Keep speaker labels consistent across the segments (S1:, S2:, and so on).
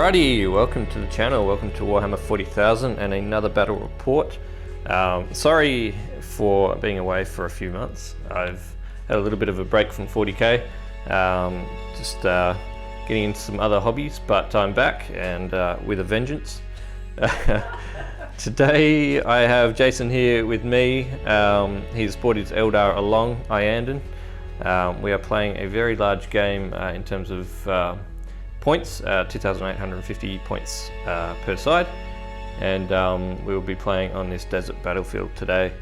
S1: Alrighty, welcome to the channel, welcome to Warhammer 40,000 and another battle report. Sorry for being away for a few months. I've had a little bit of a break from 40k, just getting into some other hobbies, but I'm back and with a vengeance. Today I have Jason here with me. He's brought his Eldar along, Iandan. We are playing a very large game in terms of points, 2,850 points per side, and we will be playing on this desert battlefield today.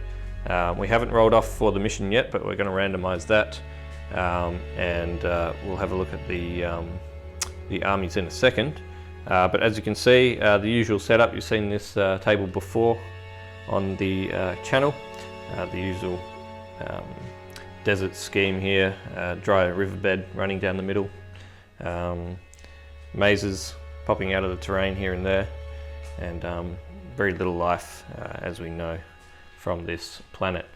S1: We haven't rolled off for the mission yet, but we're going to randomize that, and we'll have a look at the armies in a second. But as you can see, the usual setup, you've seen this table before on the channel, the usual desert scheme here, dry riverbed running down the middle, mazes popping out of the terrain here and there, and very little life as we know from this planet.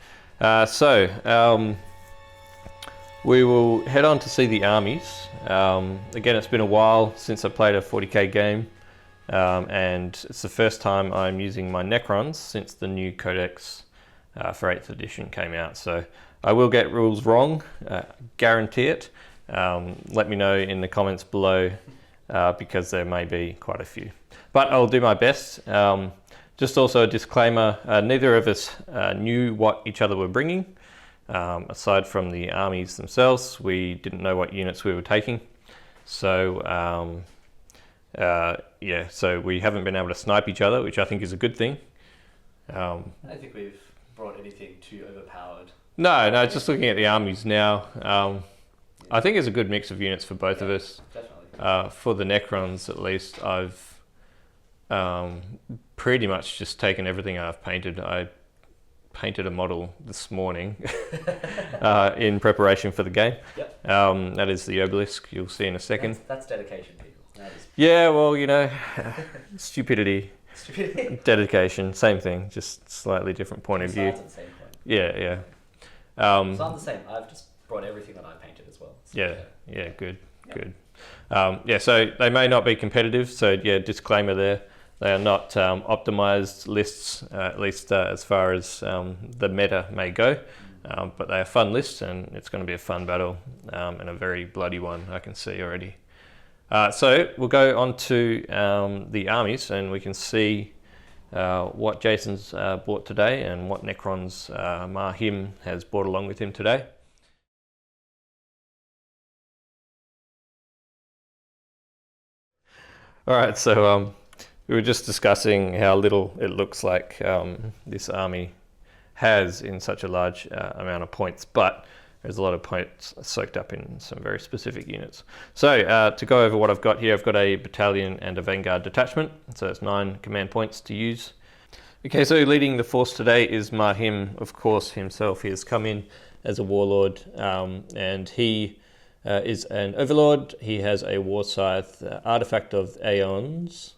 S1: We will head on to see the armies. Again, it's been a while since I played a 40k game, and it's the first time I'm using my Necrons since the new codex for 8th edition came out. So I will get rules wrong, guarantee it. Let me know in the comments below, because there may be quite a few. But I'll do my best. Just also a disclaimer, neither of us knew what each other were bringing. Aside from the armies themselves, we didn't know what units we were taking. So yeah, so we haven't been able to snipe each other, which I think is a good thing.
S2: I don't think we've brought anything too overpowered.
S1: No, just looking at the armies now, I think it's a good mix of units for both of us.
S2: Definitely.
S1: For the Necrons, at least, I've pretty much just taken everything I've painted. I painted a model this morning in preparation for the game.
S2: Yep.
S1: That is the obelisk, you'll see in a second.
S2: That's dedication, people. That is...
S1: Yeah, well, you know, stupidity,
S2: Stupidity.
S1: dedication, same thing, just slightly different point of view.
S2: At the same point.
S1: Yeah.
S2: So I'm the same. I've just brought everything that I painted as well. So,
S1: yeah, good. Yeah, so they may not be competitive, so yeah, disclaimer there. They are not optimized lists, at least as far as the meta may go, but they are fun lists, and it's going to be a fun battle, and a very bloody one, I can see already. So we'll go on to the armies, and we can see what Jason's brought today and what Necrons Mahim has brought along with him today. All right, so we were just discussing how little it looks like this army has in such a large amount of points, but there's a lot of points soaked up in some very specific units. So to go over what I've got here, I've got a battalion and a vanguard detachment, so it's 9 command points to use. Okay, so leading the force today is Mahim, of course, himself. He has come in as a warlord, and he is an overlord. He has a war scythe, artifact of Aeons,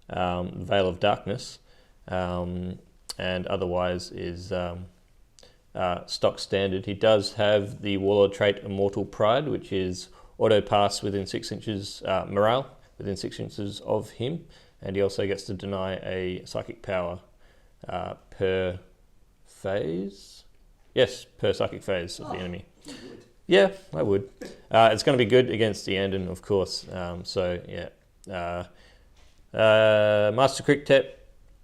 S1: Veil of Darkness, and otherwise is stock standard. He does have the warlord trait Immortal Pride, which is auto pass within 6 inches, morale within 6 inches of him, and he also gets to deny a psychic power per phase. Yes, per psychic phase of the enemy. Yeah, I would. It's going to be good against the Iandan, of course. So yeah. Master Kriktet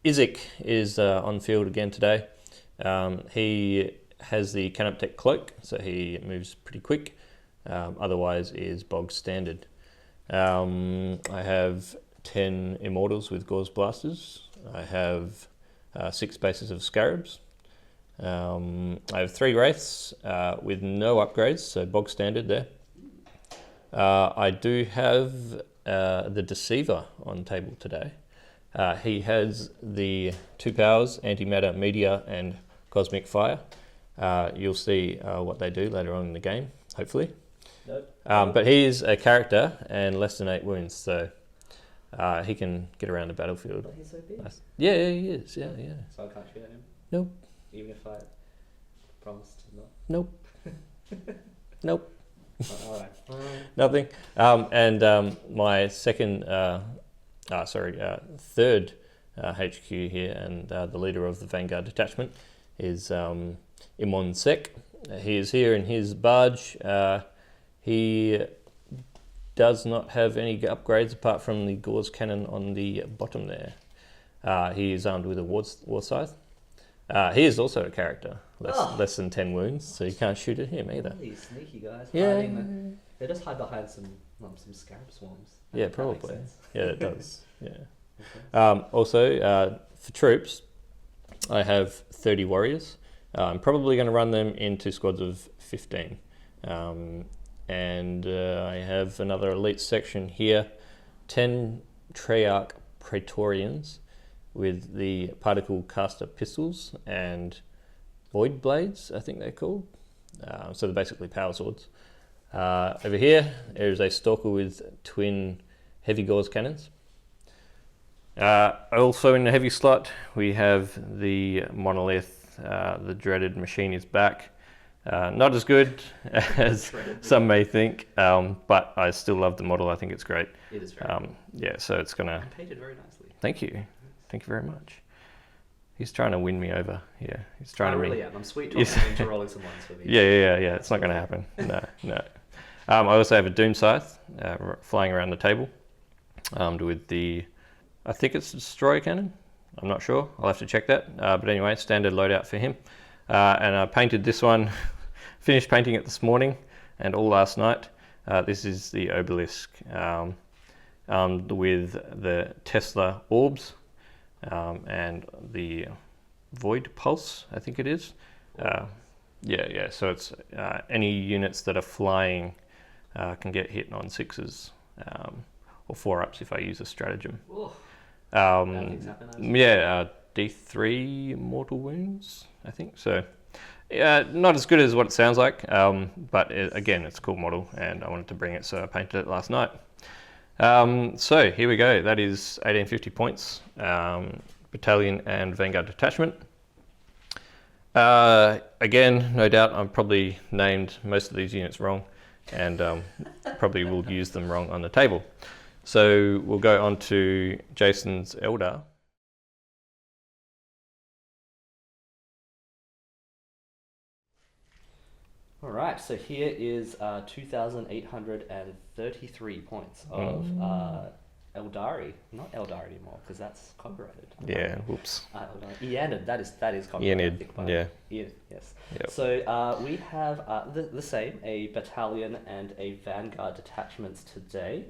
S1: Izek is on field again today. He has the Canoptech cloak, so he moves pretty quick. Otherwise is bog standard. I have 10 Immortals with Gauze Blasters. I have 6 bases of Scarabs. I have 3 Wraiths with no upgrades, so bog standard there. I do have the Deceiver on table today. He has the 2 powers, Antimatter, Meteor, and Cosmic Fire. You'll see what they do later on in the game, hopefully.
S2: Nope.
S1: But he is a character and less than 8 wounds, so he can get around the battlefield.
S2: But he's so big.
S1: Yeah, he is, yeah.
S2: So I can't shoot at him?
S1: Nope.
S2: Even if I promised not?
S1: Nope. Nope.
S2: Alright.
S1: Nothing. And my second third HQ here, and the leader of the Vanguard detachment is Imon Sek. He is here in his barge. He does not have any upgrades apart from the Gauze cannon on the bottom there. He is armed with a war scythe. He is also a character, less than 10 wounds, so you can't shoot at him either.
S2: These sneaky guys.
S1: Yeah.
S2: They just hide behind some scarab swarms.
S1: Yeah, probably. Yeah, it does. Yeah. Also, for troops, I have 30 warriors. I'm probably going to run them into squads of 15. And I have another elite section here, 10 Treyarch Praetorians with the particle caster pistols and void blades, I think they're called. So they're basically power swords. Over here, there's a stalker with twin heavy gauze cannons. Also in the heavy slot, we have the monolith. The dreaded machine is back. Not as good as some may think, but I still love the model. I think it's great.
S2: It is very cool.
S1: Yeah, so it's gonna.
S2: And painted very nicely.
S1: Thank you very much. He's trying to win me over. Yeah, he's trying to.
S2: I really am. I'm sweet talking him into rolling some ones for me.
S1: Yeah. It's not going to happen. No. I also have a Doom Scythe flying around the table, armed with the, I think it's a Destroyer Cannon. I'm not sure. I'll have to check that. But anyway, standard loadout for him. And I painted this one. Finished painting it this morning and all last night. This is the Obelisk, armed with the Tesla orbs. And the Void Pulse, I think it is. Yeah. So it's any units that are flying can get hit on 6s or 4-ups if I use a stratagem. D3 mortal wounds, I think. So not as good as what it sounds like, but again, it's a cool model, and I wanted to bring it, so I painted it last night. So here we go. That is 1850 points, battalion and Vanguard detachment. Again, no doubt I've probably named most of these units wrong, and probably will use them wrong on the table. So we'll go on to Jason's Eldar.
S2: All right, so here is 2,833 points of Eldari. Not Eldar anymore, because that's copyrighted.
S1: Yeah, whoops.
S2: Eanid, that is copyrighted.
S1: Eanid, yeah.
S2: Eanid, yes.
S1: Yep.
S2: So we have the same, a battalion and a Vanguard detachments today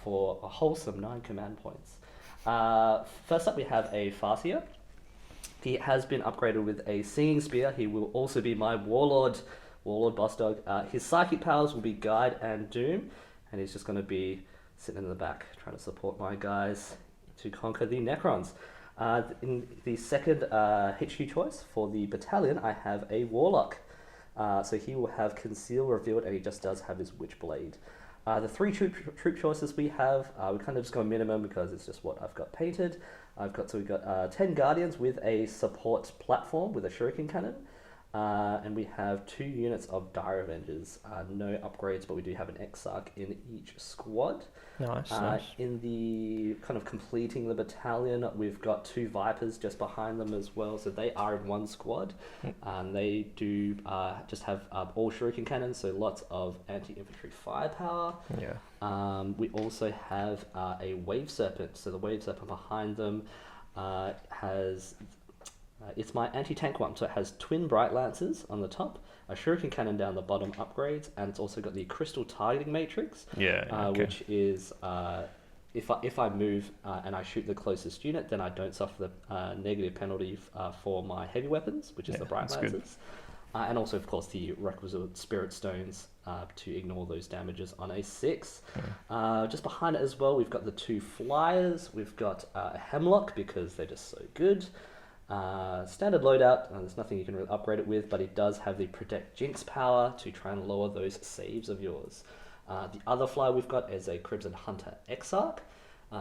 S2: for a wholesome 9 command points. First up, we have a Farseer. He has been upgraded with a Singing Spear. He will also be my Warlord Boss Dog. His psychic powers will be Guide and Doom, and he's just going to be sitting in the back trying to support my guys to conquer the Necrons. In the second HQ choice for the battalion, I have a Warlock. So he will have Conceal Revealed, and he just does have his Witchblade. The 3 troop choices we have, we kind of just go minimum because it's just what I've got painted. We've got 10 Guardians with a support platform with a Shuriken Cannon. And we have 2 units of Dire Avengers. No upgrades, but we do have an Exarch in each squad.
S1: Nice.
S2: In the kind of completing the battalion, we've got 2 Vipers just behind them as well. So they are in 1 squad. And they do just have all Shuriken Cannons, so lots of anti-infantry firepower.
S1: Yeah.
S2: We also have a Wave Serpent. So the Wave Serpent behind them has... it's my anti-tank one, so it has twin Bright Lancers on the top, a Shuriken Cannon down the bottom upgrades, and it's also got the Crystal Targeting Matrix, which is if I move and I shoot the closest unit, then I don't suffer the negative penalty for my heavy weapons, which is the Bright Lancers. And also, of course, the requisite Spirit Stones to ignore those damages on a 6. Just behind it as well, we've got the 2 Flyers. We've got a Hemlock because they're just so good. Standard loadout, there's nothing you can really upgrade it with, but it does have the Protect Jinx power to try and lower those saves of yours. The other flyer we've got is a Crimson Hunter Exarch.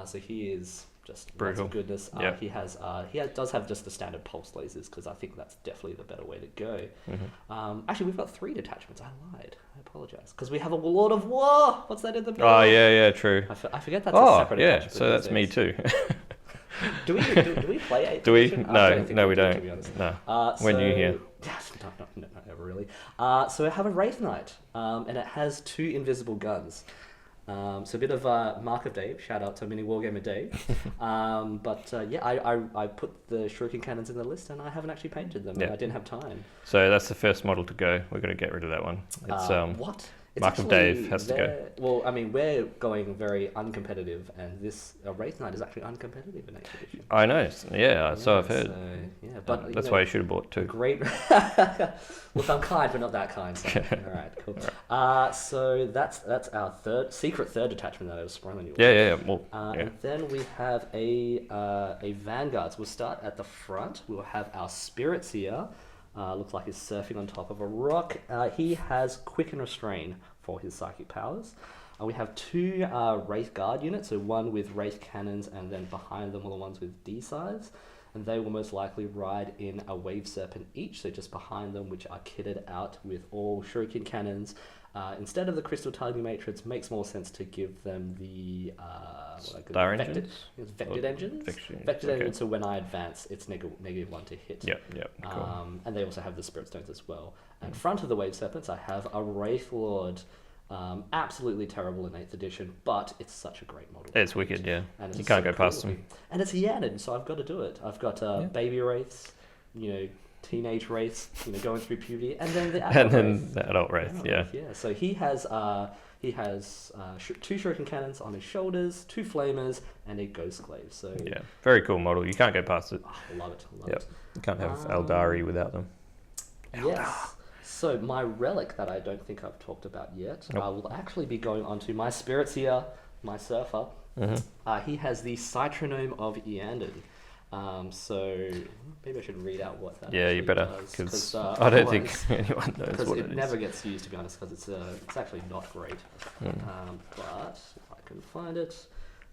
S2: So he is just
S1: brutal.
S2: lots of goodness.
S1: Yeah.
S2: He does have just the standard pulse lasers, because I think that's definitely the better way to go. Actually, we've got 3 detachments. I lied. I apologize, because we have a Lord of War. What's that in the middle?
S1: Oh yeah, true.
S2: I forget that's a separate attachment.
S1: So that's me too.
S2: Do we play 8th
S1: Do we?
S2: edition?
S1: No, we
S2: do,
S1: don't.
S2: to be honest.
S1: No. When you here?
S2: Yes, no, never really. So I have a Wraith Knight, and it has 2 invisible guns. So a bit of Mark of Dave, shout out to Mini Wargamer Dave. I put the Shuriken cannons in the list, and I haven't actually painted them.
S1: Yeah.
S2: I didn't have time.
S1: So that's the first model to go. We're going to get rid of that one. It's
S2: What? It's
S1: Mark of
S2: actually
S1: Dave has to go.
S2: Well, I mean, we're going very uncompetitive, and this Wraith Knight is actually uncompetitive in 8th edition.
S1: I know. Yeah, so I've heard.
S2: But
S1: That's why you should have bought 2.
S2: Great. Look, I'm kind, but not that kind. So. All right, cool. So that's our secret third detachment that I was spoiling you.
S1: Yeah. Well,
S2: And then we have a Vanguard. So we'll start at the front. We'll have our Spirit Seer. Looks like he's surfing on top of a rock. He has Quicken Restrain for his psychic powers. We have 2 Wraith Guard units, so one with Wraith Cannons, and then behind them are the ones with D-sides. And they will most likely ride in a Wave Serpent each, so just behind them, which are kitted out with all Shuriken Cannons. Instead of the Crystal Targeting Matrix, makes more sense to give them the
S1: Star engines?
S2: Vectored engines. Vectored engines, so when I advance, it's -1 to hit.
S1: Yep. Cool.
S2: And they also have the Spirit Stones as well. In front of the Wave Serpents, I have a Wraith Lord. Absolutely terrible in 8th edition, but it's such a great model.
S1: It's wicked, yeah.
S2: And
S1: You can't go past them.
S2: And it's Yanin, so I've got to do it. I've got baby Wraiths, teenage Wraiths, going through puberty, and then the adult Wraith.
S1: The adult Wraith, yeah.
S2: So he has 2 Shuriken Cannons on his shoulders, 2 Flamers, and a Ghostclave. So
S1: Yeah, very cool model. You can't go past it.
S2: I love it.
S1: You can't have Eldari without them.
S2: Yes. So my relic that I don't think I've talked about yet, will actually be going onto my Spirit Seer, my Surfer. He has the Citronome of Eandon. So maybe I should read out what that.
S1: Yeah, you better,
S2: does,
S1: because I don't think anyone knows what it is.
S2: It never gets used, to be honest, because it's actually not great. But if I can find it.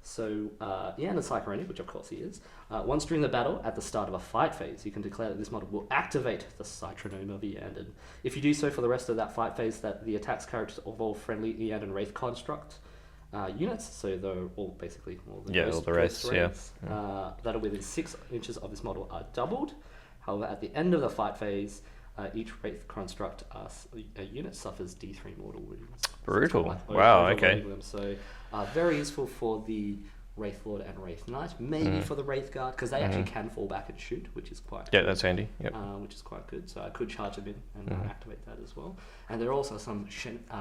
S2: So, Eandon Cyclone, which of course he is, once during the battle, at the start of a fight phase, you can declare that this model will activate the Citronome of Eandon. If you do so for the rest of that fight phase, that the attacks characters of all friendly Eandon Wraith construct units, so they're all basically all the
S1: Wraiths,
S2: that are within 6 inches of this model are doubled. However, at the end of the fight phase, each Wraith construct a unit suffers D3 mortal wounds.
S1: Brutal.
S2: So
S1: Wow, okay.
S2: them. So very useful for the Wraith Lord and Wraith Knight, maybe for the Wraith Guard, because they actually can fall back and shoot, which is quite good.
S1: That's handy. Yep.
S2: Which is quite good. So I could charge them in and activate that as well. And there are also some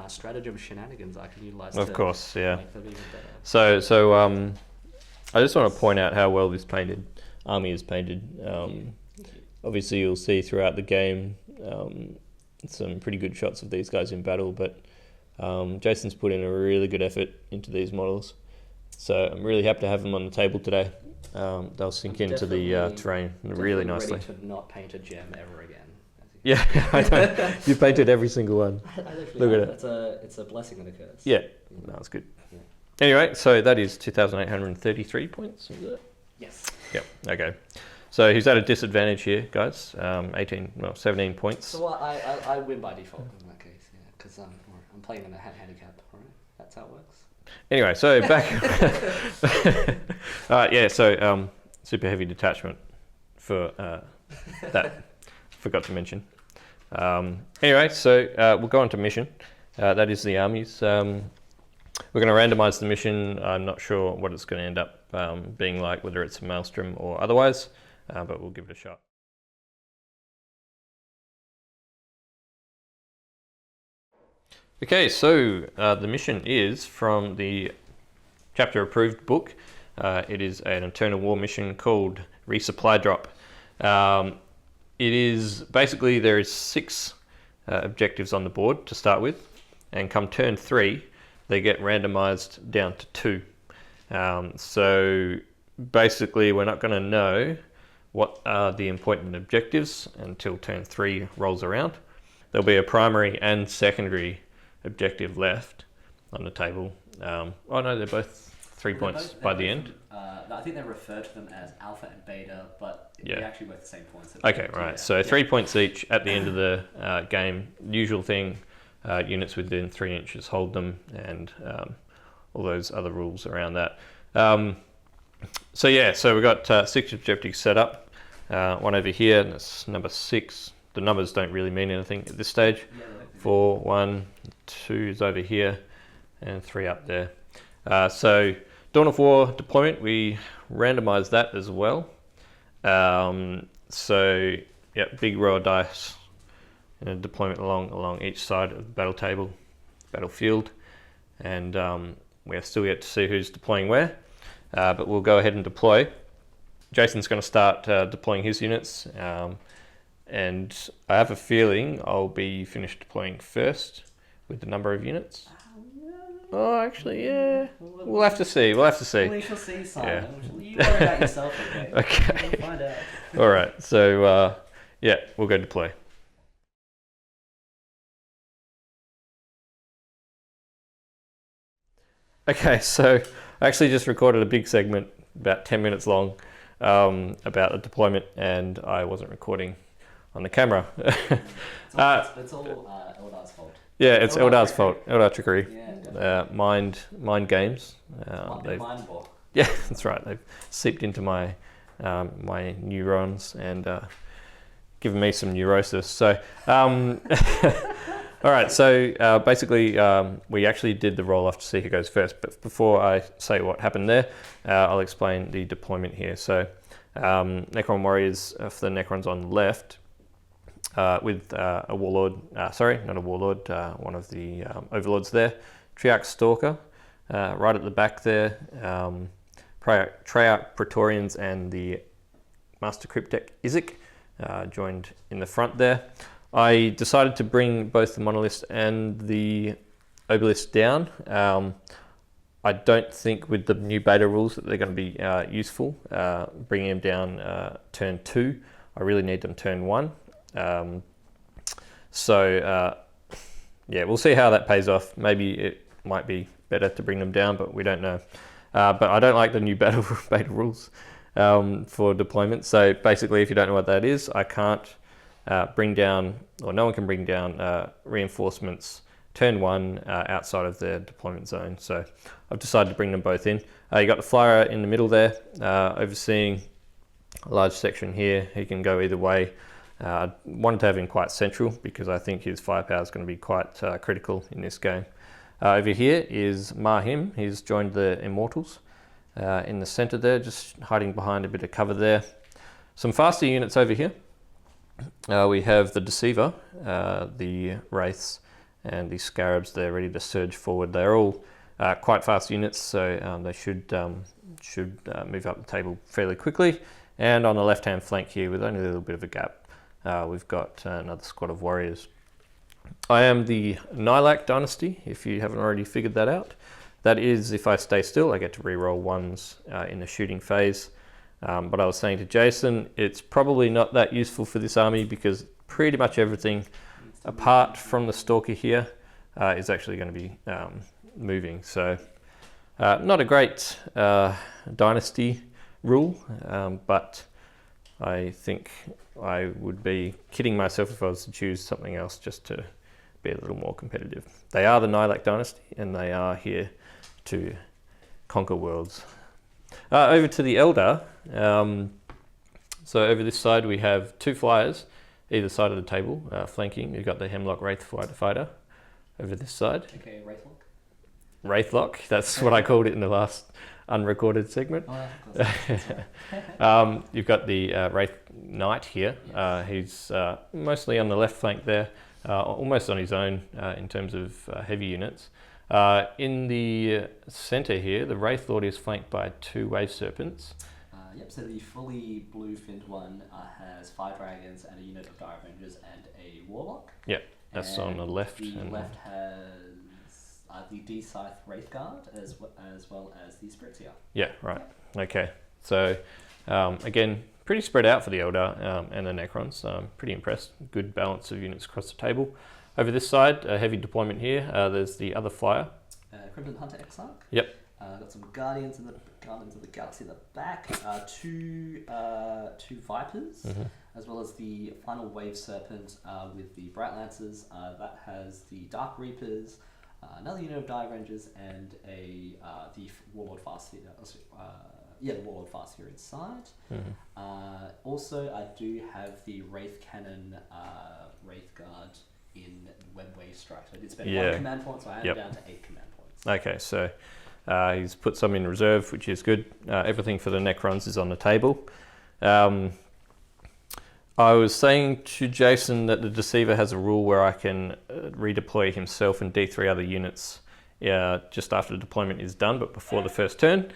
S2: stratagem shenanigans I can utilize.
S1: Of course, yeah.
S2: Make them even better.
S1: So I just want to point out how well this army is painted. Obviously, you'll see throughout the game some pretty good shots of these guys in battle, but Jason's put in a really good effort into these models. So I'm really happy to have them on the table today. They'll sink into the terrain really nicely.
S2: Ready to not paint a gem ever again.
S1: Yeah, I know. You painted every single one. Look at it.
S2: It's a blessing and a curse.
S1: Yeah, that's good. Yeah. Anyway, so that is 2,833 points, is it?
S2: Yes.
S1: Yep, okay. So he's at a disadvantage here, guys. 17 points.
S2: So I win by default in that case, yeah, because I'm playing in a handicap, right? That's how it works.
S1: Anyway, so back. So super heavy detachment for that. Forgot to mention. Anyway, so we'll go on to mission. That is the armies. We're going to randomize the mission. I'm not sure what it's going to end up being like, whether it's a maelstrom or otherwise, but we'll give it a shot. Okay, so the mission is from the chapter approved book. It is an Eternal War mission called Resupply Drop. It is basically, there is 6 objectives on the board to start with, and come turn 3 they get randomized down to 2. So basically we're not going to know what are the important objectives until turn 3 rolls around. There'll be a primary and secondary objective left on the table. Oh no, they're both 3 points by the end.
S2: I think they refer to them as alpha and beta, but
S1: Yeah.
S2: they're actually worth the same points.
S1: Okay, right. So 3 points each at the end of the game. Usual thing, units within 3 inches hold them, and all those other rules around that. So we've got 6 objectives set up. One over here, and that's number 6. The numbers don't really mean anything at this stage. 4, 1, 2 is over here, and 3 up there. So Dawn of War deployment, we randomized that as well. Big row of dice, deployment along each side of the battlefield, and we're still yet to see who's deploying where, but we'll go ahead and deploy. Jason's going to start deploying his units, and I have a feeling I'll be finished deploying first with the number of units. Oh, actually, yeah. We'll have to see.
S2: We shall see, Simon. Yeah. You worry about yourself, okay?
S1: Okay.
S2: We'll find out.
S1: All right. So, we'll go deploy. Okay, so I actually just recorded a big segment, about 10 minutes long, about the deployment, and I wasn't recording on the camera.
S2: It's all Eldar's fault.
S1: Yeah, it's Eldar's fault. Eldar trickery.
S2: Yeah,
S1: mind games.
S2: Mind ball.
S1: Yeah, that's right. They've seeped into my my neurons and given me some neurosis. So, all right. So basically, we actually did the roll off to see who goes first. But before I say what happened there, I'll explain the deployment here. So, Necron warriors for the Necrons on the left. With a warlord, not a warlord, one of the overlords there, Triarch Stalker, right at the back there, Triarch Praetorians and the Master Cryptek Izek joined in the front there. I decided to bring both the Monolith and the Obelisk down. I don't think with the new beta rules that they're going to be useful, bringing them down turn 2. I really need them turn 1. We'll see how that pays off. Maybe it might be better to bring them down, but we don't know. But I don't like the new beta rules for deployment. So basically, if you don't know what that is, I can't bring down, or no one can bring down reinforcements turn 1 outside of their deployment zone. So I've decided to bring them both in. You got the flyer in the middle there, overseeing a large section here. He can go either way. I wanted to have him quite central because I think his firepower is going to be quite critical in this game. Over here is Mahim. He's joined the Immortals in the center there, just hiding behind a bit of cover there. Some faster units over here. We have the Deceiver, the Wraiths, and the Scarabs. They're ready to surge forward. They're all quite fast units, so they should move up the table fairly quickly. And on the left-hand flank here, with only a little bit of a gap, we've got another squad of warriors. I am the Nilak dynasty, if you haven't already figured that out. That is, if I stay still, I get to reroll 1s in the shooting phase. But I was saying to Jason, it's probably not that useful for this army because pretty much everything, apart from the Stalker here, is actually going to be moving. So, not a great dynasty rule, but I think I would be kidding myself if I was to choose something else just to be a little more competitive. They are the Nilak dynasty, and they are here to conquer worlds. Over to the Eldar. So over this side we have 2 flyers, either side of the table, flanking. You've got the Hemlock Wraith Fighter over this side.
S2: Okay, Wraithlock.
S1: Wraithlock, that's what I called it in the last unrecorded segment. You've got the Wraith Knight here. He's mostly on the left flank there, almost on his own in terms of heavy units. In the center here, the Wraith Lord is flanked by 2 Wave Serpents.
S2: So the fully blue-finned one has 5 dragons and a unit of Dire Avengers and a Warlock.
S1: Yep, that's on the left.
S2: The left has the D-Scythe Wraithguard as well as the Spritzia.
S1: Yeah, right. Okay. So, again, pretty spread out for the Eldar and the Necrons. Pretty impressed. Good balance of units across the table. Over this side, a heavy deployment here. There's the other flyer.
S2: Crimson Hunter Exarch.
S1: Yep.
S2: Got some Guardians of the Galaxy in the back. Two Vipers, as well as the final Wave Serpent with the Bright Lancers. That has the Dark Reapers, another unit of Dive Rangers, and the Warlord Farseer. The Warlord Farseer inside. Also, I do have the Wraith Cannon Wraith Guard in Webway Strike. So I did spend 1 command point, so I am down to 8 command points.
S1: Okay, so he's put some in reserve, which is good. Everything for the Necrons is on the table. I was saying to Jason that the Deceiver has a rule where I can redeploy himself and D3 other units just after the deployment is done, but before the first turn.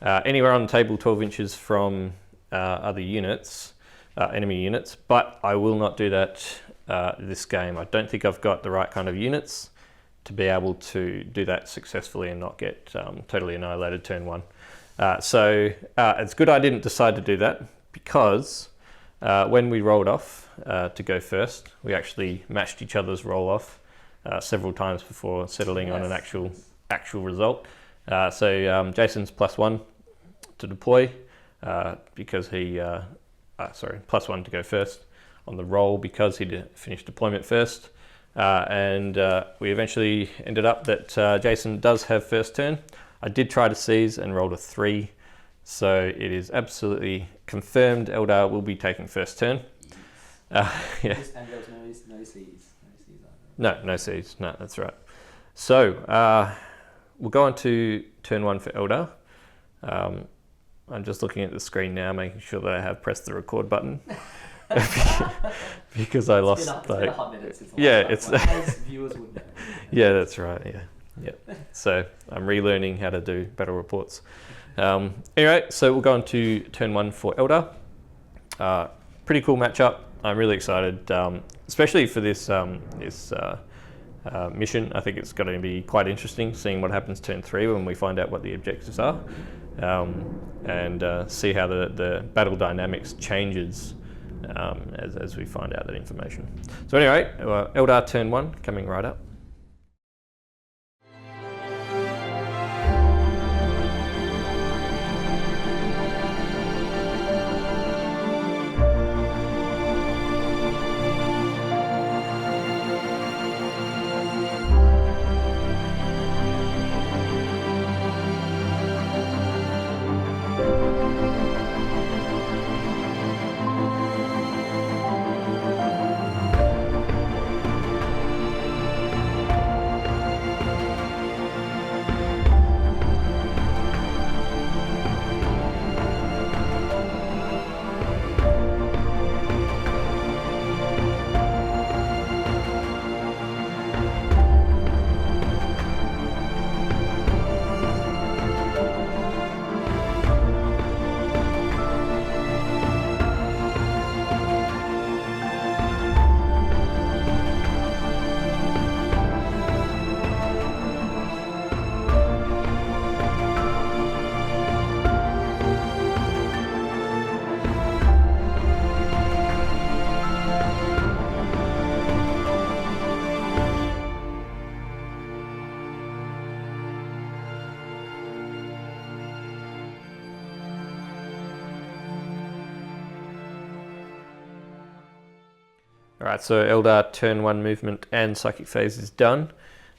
S1: Anywhere on the table 12 inches from other units, enemy units, but I will not do that this game. I don't think I've got the right kind of units to be able to do that successfully and not get totally annihilated turn 1. So it's good I didn't decide to do that, because when we rolled off to go first, we actually matched each other's roll off several times before settling on an actual result. So Jason's +1 to deploy because he, +1 to go first on the roll because he finished deployment first. And we eventually ended up that Jason does have first turn. I did try to seize and rolled a 3. So it is absolutely confirmed Eldar will be taking first turn.
S2: And there's no C's.
S1: No C's. No, that's right. So we'll go on to turn 1 for Eldar. I'm just looking at the screen now, making sure that I have pressed the record button. Because I lost.
S2: It's been a hot minute since
S1: it's
S2: as viewers would know.
S1: Yeah, that's right. Yeah. So I'm relearning how to do battle reports. Anyway, so we'll go on to turn 1 for Eldar. Pretty cool matchup. I'm really excited, especially for this mission. I think it's going to be quite interesting seeing what happens turn 3 when we find out what the objectives are, and see how the battle dynamics changes as we find out that information. So anyway, Eldar turn 1 coming right up. Alright, so Eldar turn 1 movement and psychic phase is done.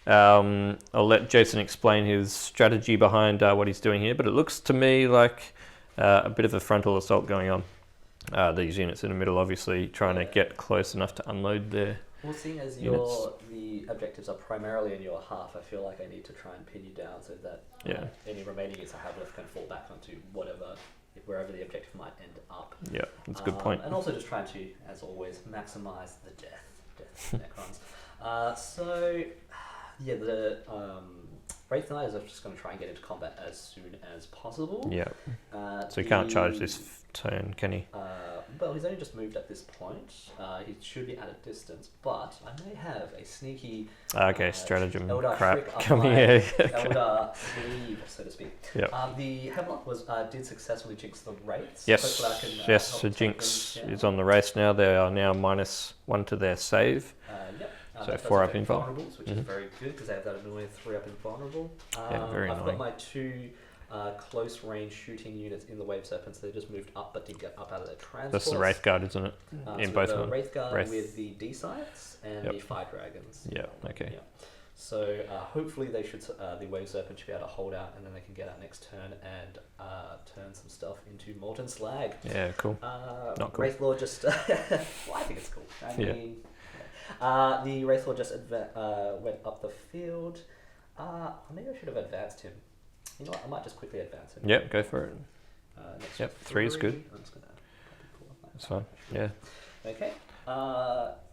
S1: I'll let Jason explain his strategy behind what he's doing here, but it looks to me like a bit of a frontal assault going on. These units in the middle obviously trying to get close enough to unload their
S2: Well, seeing as
S1: units.
S2: the objectives are primarily in your half, I feel like I need to try and pin you down so that any remaining units I have left can fall back onto wherever the objective might end up.
S1: Yeah, that's a good point.
S2: And also just trying to, as always, maximize the death Necrons. So the Wraith Knight is just going to try and get into combat as soon as possible.
S1: Yeah. So he can't charge this turn, can he?
S2: Well, he's only just moved at this point. He should be at a distance, but I may have a sneaky
S1: stratagem
S2: Eldar
S1: crap
S2: trick up
S1: coming
S2: my
S1: here.
S2: Eldar sleeve, so to speak.
S1: Yep.
S2: The Hemlock did successfully jinx the Wraiths.
S1: Yes,
S2: Hopefully I can,
S1: yes.
S2: help
S1: So
S2: take
S1: Jinx
S2: them down.
S1: is on the race now. They are now -1 to their save. So
S2: that
S1: 4
S2: does
S1: up
S2: affect
S1: invul.
S2: vulnerables, which is very good because they have that annoying 3 up invulnerable.
S1: Very
S2: I've
S1: annoying.
S2: got my 2 close range shooting units in the Wave Serpents. They just moved up but didn't get up out of their transports.
S1: That's the Wraith Guard, isn't it? In
S2: so
S1: both
S2: the
S1: of them.
S2: Wraith Guard with the D-Sides and the Fire Dragons.
S1: Yeah, okay.
S2: Yeah. So hopefully they should, the Wave Serpent should be able to hold out, and then they can get out next turn and turn some stuff into Molten Slag.
S1: Yeah, cool. Not cool.
S2: Wraith Lord just, well, I think it's cool. I mean, the Wraith Lord just went up the field. Maybe I should have advanced him. You know what? I might just quickly advance him.
S1: Yep, go for it.
S2: Next
S1: 3 is good.
S2: I'm just gonna pull up my
S1: That's fine. Yeah.
S2: Okay.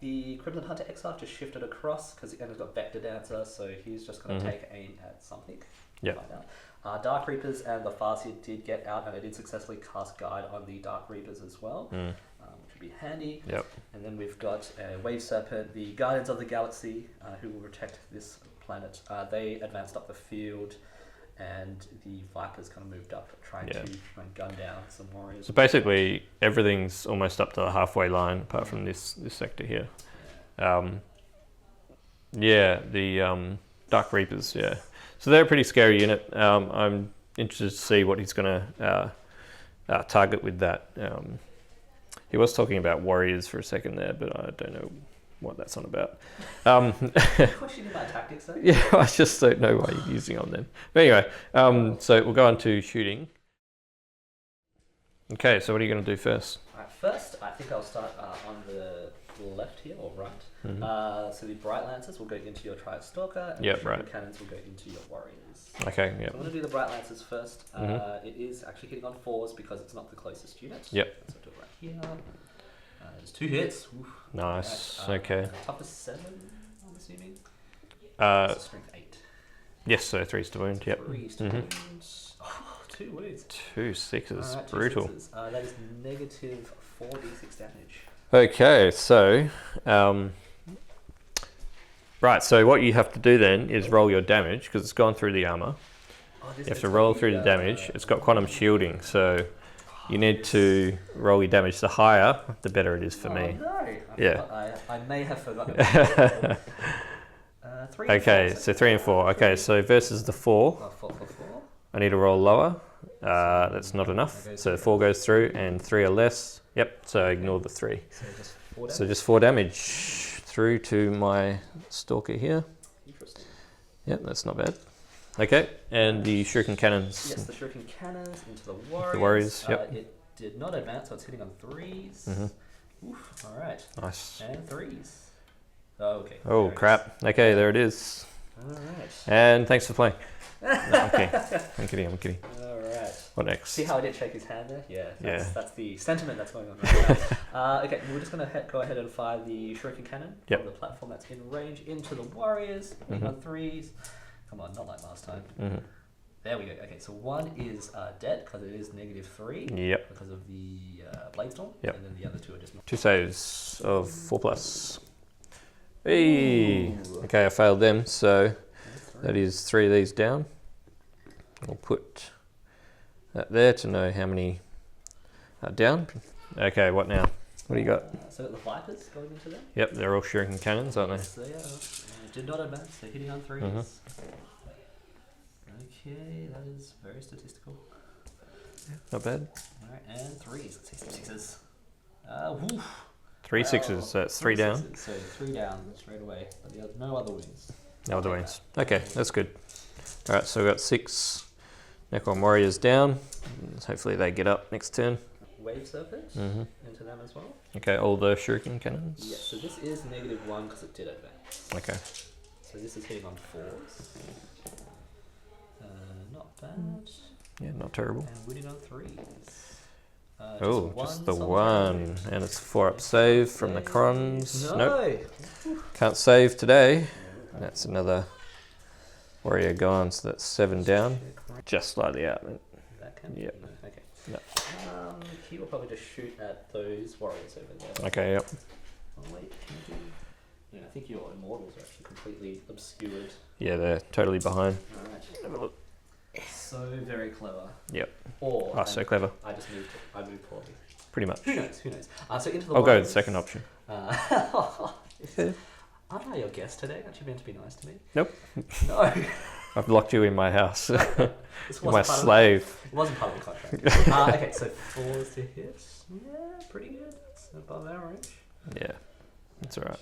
S2: The Crimson Hunter Exarch just shifted across because the ender's got Vector Dancer, so he's just going to take aim at something.
S1: Yep.
S2: Find out. Dark Reapers and the Farseer did get out, and they did successfully cast Guide on the Dark Reapers as well, which would be handy.
S1: Yep.
S2: And then we've got Wave Serpent, the Guardians of the Galaxy, who will protect this planet. They advanced up the field, and the Vipers kind of moved up, trying to gun down some warriors.
S1: So basically, everything's almost up to the halfway line, apart from this sector here. The Dark Reapers, So they're a pretty scary unit. I'm interested to see what he's going to target with that. He was talking about warriors for a second there, but I don't know what that's on about.
S2: Questioning my tactics though?
S1: Yeah, I just don't know why you're using on them. But anyway, so we'll go on to shooting. Okay, so what are you going to do first?
S2: Alright, first, I think I'll start on the left here, or right. So the Bright Lancers will go into your Triad Stalker, and the Shuriken Cannons will go into your Warriors.
S1: Okay,
S2: So I'm going to do the Bright Lancers first. It is actually hitting on 4s because it's not the closest unit.
S1: Yep.
S2: So I'll do it right here. There's 2 hits. Oof.
S1: Nice,
S2: Right.
S1: okay.
S2: Toughness 7, I'm assuming. So strength 8.
S1: Yes, so 3's to wound, yep.
S2: 3's to wounds. Oh, 2 wounds.
S1: 2 6s,
S2: Alright, 2
S1: brutal.
S2: 6s. That is negative 4d6 damage.
S1: Okay, so right, so what you have to do then is roll your damage because it's gone through the armor. You have to roll through the damage. It's got quantum shielding, so you need to roll your damage. The higher, the better it is for me.
S2: No. I may have forgotten. 3 and
S1: Okay,
S2: 4,
S1: so 3 and 4. Okay, so versus the 4,
S2: 4.
S1: I need to roll lower. That's not enough. So 4 goes through and 3 or less. Yep, so ignore the 3. So just 4 damage through to my Stalker here.
S2: Interesting.
S1: Yep, that's not bad. Okay, and the Shuriken Cannons.
S2: Yes, the Shuriken Cannons into the Warriors.
S1: The Warriors, yep.
S2: It did not advance, so it's hitting on 3s. Oof, alright.
S1: Nice.
S2: And 3s. Oh, okay.
S1: Oh, crap. Okay, there it is.
S2: Alright.
S1: And thanks for playing. No, okay, I'm kidding.
S2: Alright.
S1: What next?
S2: See how I did shake his hand there?
S1: Yeah.
S2: That's the sentiment that's going on right now. Okay, we're just going to go ahead and fire the Shuriken Cannon on the platform that's in range into the Warriors. On 3s. Come on, not like last time. There we go. Okay, so 1 is dead because it is negative 3.
S1: Yep.
S2: Because of the Blade Storm.
S1: Yep.
S2: And then the other 2 are just...
S1: 2 saves of 4+. Hey! Okay, I failed them, so that is 3 of these down. I'll put that there to know how many are down. Okay, what now? What do you got?
S2: So the Vipers going into them?
S1: Yep, they're all Shuriken Cannons, aren't they?
S2: Yes, they are. Did not advance, they're hitting on 3s. Okay, that is very statistical.
S1: Not bad.
S2: Alright, and 3s. Let's see some 6s. Woof.
S1: 3 6s, so that's 3 down.
S2: 6s, so 3 down straight away, but the other, no other wins.
S1: No other wins. Okay, that's good. Alright, so we've got 6 Necron Warriors down. Hopefully they get up next turn.
S2: Wave Serpent into them as well.
S1: Okay, all the Shuriken Cannons.
S2: Yes, so this is negative 1 because it did advance.
S1: Okay.
S2: So this is hitting on 4s. Not bad.
S1: Yeah, not terrible.
S2: And winning on 3s.
S1: Oh, just the 1. And it's 4 up save from the Necrons.
S2: No.
S1: Nope. Can't save today. That's another warrior gone, so that's 7 down. Just slightly out.
S2: That can be?
S1: Yep.
S2: No, okay.
S1: Yep.
S2: He will probably just shoot at those warriors over there.
S1: Okay, yep.
S2: Oh wait, can you do... Yeah, I think your immortals are actually completely obscured.
S1: Yeah, they're totally behind.
S2: Alright.
S1: Have a look.
S2: So very clever.
S1: Yep.
S2: Or
S1: So clever.
S2: I just moved. I moved poorly.
S1: Pretty much.
S2: Who knows? Who knows? So into the
S1: I'll go with
S2: warriors.
S1: the second option.
S2: Aren't I your guest today? Aren't you meant to be nice to me?
S1: Nope.
S2: No.
S1: I've locked you in my house.
S2: This
S1: You're my
S2: wasn't part of
S1: slave.
S2: It wasn't part of the contract. Okay, so 4s to hit. Yeah, pretty good. It's above average.
S1: Yeah, that's alright.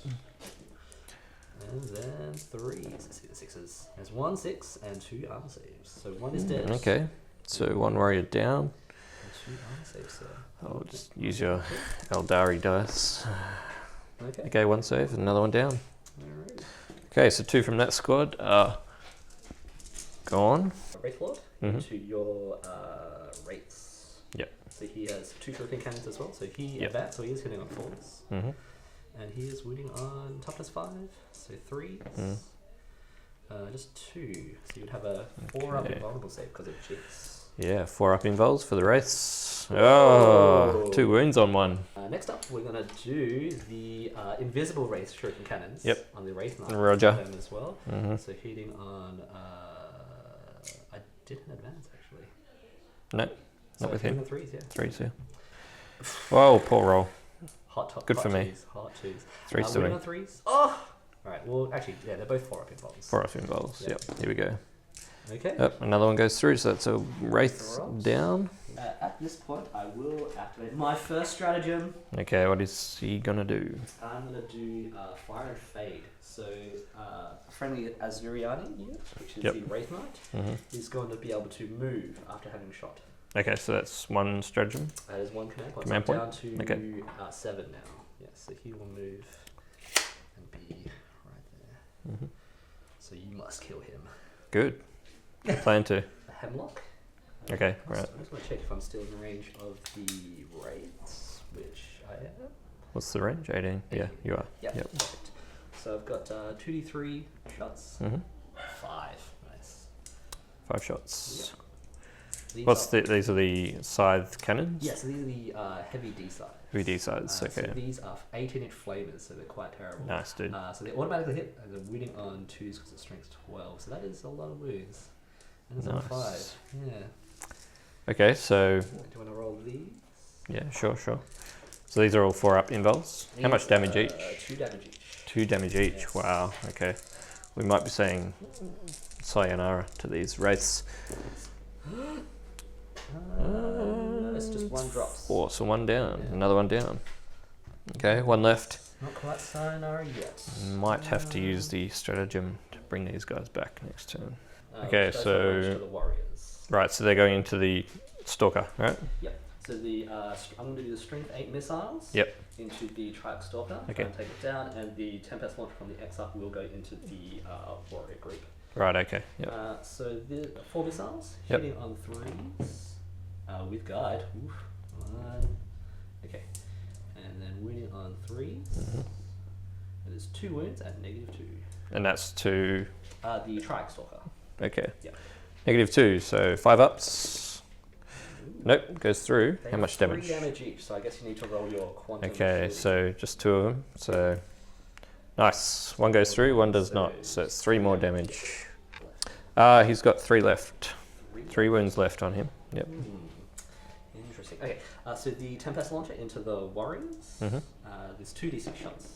S2: And then 3s. Let's see the 6s. There's 1 6 and 2 armor saves. So 1 is dead.
S1: Okay, so 1 warrior down.
S2: And 2 armor saves, sir.
S1: I'll just use your Eldar dice.
S2: Okay.
S1: Okay, 1 save, and another 1 down.
S2: Alright.
S1: Okay, so 2 from that squad are gone.
S2: Wraith Lord into your Wraiths.
S1: Yep.
S2: So he has 2 shuriken cannons as well. So he
S1: Yep.
S2: advanced, so he is hitting on 4s.
S1: Mm-hmm.
S2: And he is wounding on toughness 5. So 3s. Just 2. So you'd have a 4 up
S1: Okay.
S2: invulnerable save because of Jinx.
S1: Yeah, 4 up involves for the Wraiths. Oh, 2 wounds on 1.
S2: Next up, we're going to do the invisible Wraith shuriken cannons on the Wraith Knight.
S1: Roger.
S2: Them as well.
S1: Mm-hmm.
S2: So hitting on... I didn't advance, actually.
S1: No,
S2: So
S1: not with
S2: hitting
S1: him.
S2: on 3s, yeah.
S1: 3s, yeah. Whoa, poor roll.
S2: Hot top.
S1: Good
S2: hot
S1: for me.
S2: twos, hot 2s.
S1: 3s to
S2: winning
S1: me.
S2: on 3s. Oh! Alright, well, actually, yeah, they're both 4 up involves.
S1: 4 up involves,
S2: Yep.
S1: yep. Here we go.
S2: Okay.
S1: Yep, another one goes through, so that's a Wraith
S2: Right.
S1: down.
S2: At this point, I will activate my first stratagem.
S1: Okay, what is he gonna do?
S2: I'm going to do Fire and Fade. So, friendly Azuriani unit, which is
S1: Yep.
S2: the Wraith Knight,
S1: Mm-hmm.
S2: is going to be able to move after having shot.
S1: Okay, so that's 1 stratagem.
S2: That is 1 command point.
S1: Command
S2: so I'm
S1: point?
S2: down to
S1: Okay.
S2: 7 now. Yeah, so he will move and be right there.
S1: Mm-hmm.
S2: So you must kill him.
S1: Good. Good plan to.
S2: A Hemlock.
S1: Okay,
S2: I
S1: right.
S2: just want to check if I'm still in range of the Wraiths, which I am.
S1: What's the range? 18. Yeah, you are.
S2: Yep.
S1: Yep.
S2: Perfect. So I've got 2d3 shots.
S1: Mm-hmm.
S2: 5. Nice.
S1: 5 shots.
S2: These
S1: What's
S2: are,
S1: these are the scythe cannons?
S2: Yeah, so these are the heavy D sides.
S1: Heavy D sides, okay.
S2: So these are 18-inch flamers, so they're quite terrible.
S1: Nice, dude.
S2: So they automatically hit, and they're wounding on 2s because it's strength 12. So that is a lot of wounds. And it's on
S1: Nice.
S2: 5. Yeah.
S1: Okay, so
S2: Do you want to roll these?
S1: yeah, sure. So these are all 4 up involves. How much
S2: These,
S1: damage each?
S2: 2 damage each.
S1: 2 damage each.
S2: Yes.
S1: Wow. Okay. We might be saying sayonara to these wraiths.
S2: No, it's just 1 drops.
S1: 4, so 1 down.
S2: Yeah.
S1: Another 1 down. Okay, 1 left.
S2: Not quite sayonara yet.
S1: Might have to use the stratagem to bring these guys back next turn.
S2: Which
S1: Okay,
S2: goes
S1: so-
S2: on to the warriors.
S1: Right, so they're going into the stalker, right?
S2: Yep. So the I'm going to do the strength 8 missiles.
S1: Yep.
S2: Into the Triarch Stalker.
S1: Okay.
S2: And take it down, and the Tempest launcher from the X-Up will go into the warrior group.
S1: Right, okay. Yep.
S2: So the 4 missiles
S1: Yep.
S2: hitting on 3s with guide. Oof. 1. Okay. And then wounding on 3s.
S1: Mm-hmm.
S2: There's 2 wounds at -2.
S1: And that's to,
S2: The Triarch Stalker.
S1: okay.
S2: Yep.
S1: -2, so 5 ups. Nope, goes through.
S2: They
S1: How
S2: have
S1: much
S2: 3
S1: damage?
S2: damage each, so I guess you need to roll your quantum.
S1: Okay,
S2: ability.
S1: so just 2 of them. So nice. 1 goes through, 1 does not. So it's 3 more damage. He's got 3 left. 3 wounds left on him. Yep.
S2: Interesting. Okay, so the Tempest launcher into the warriors.
S1: Mhm.
S2: There's 2d6 shots.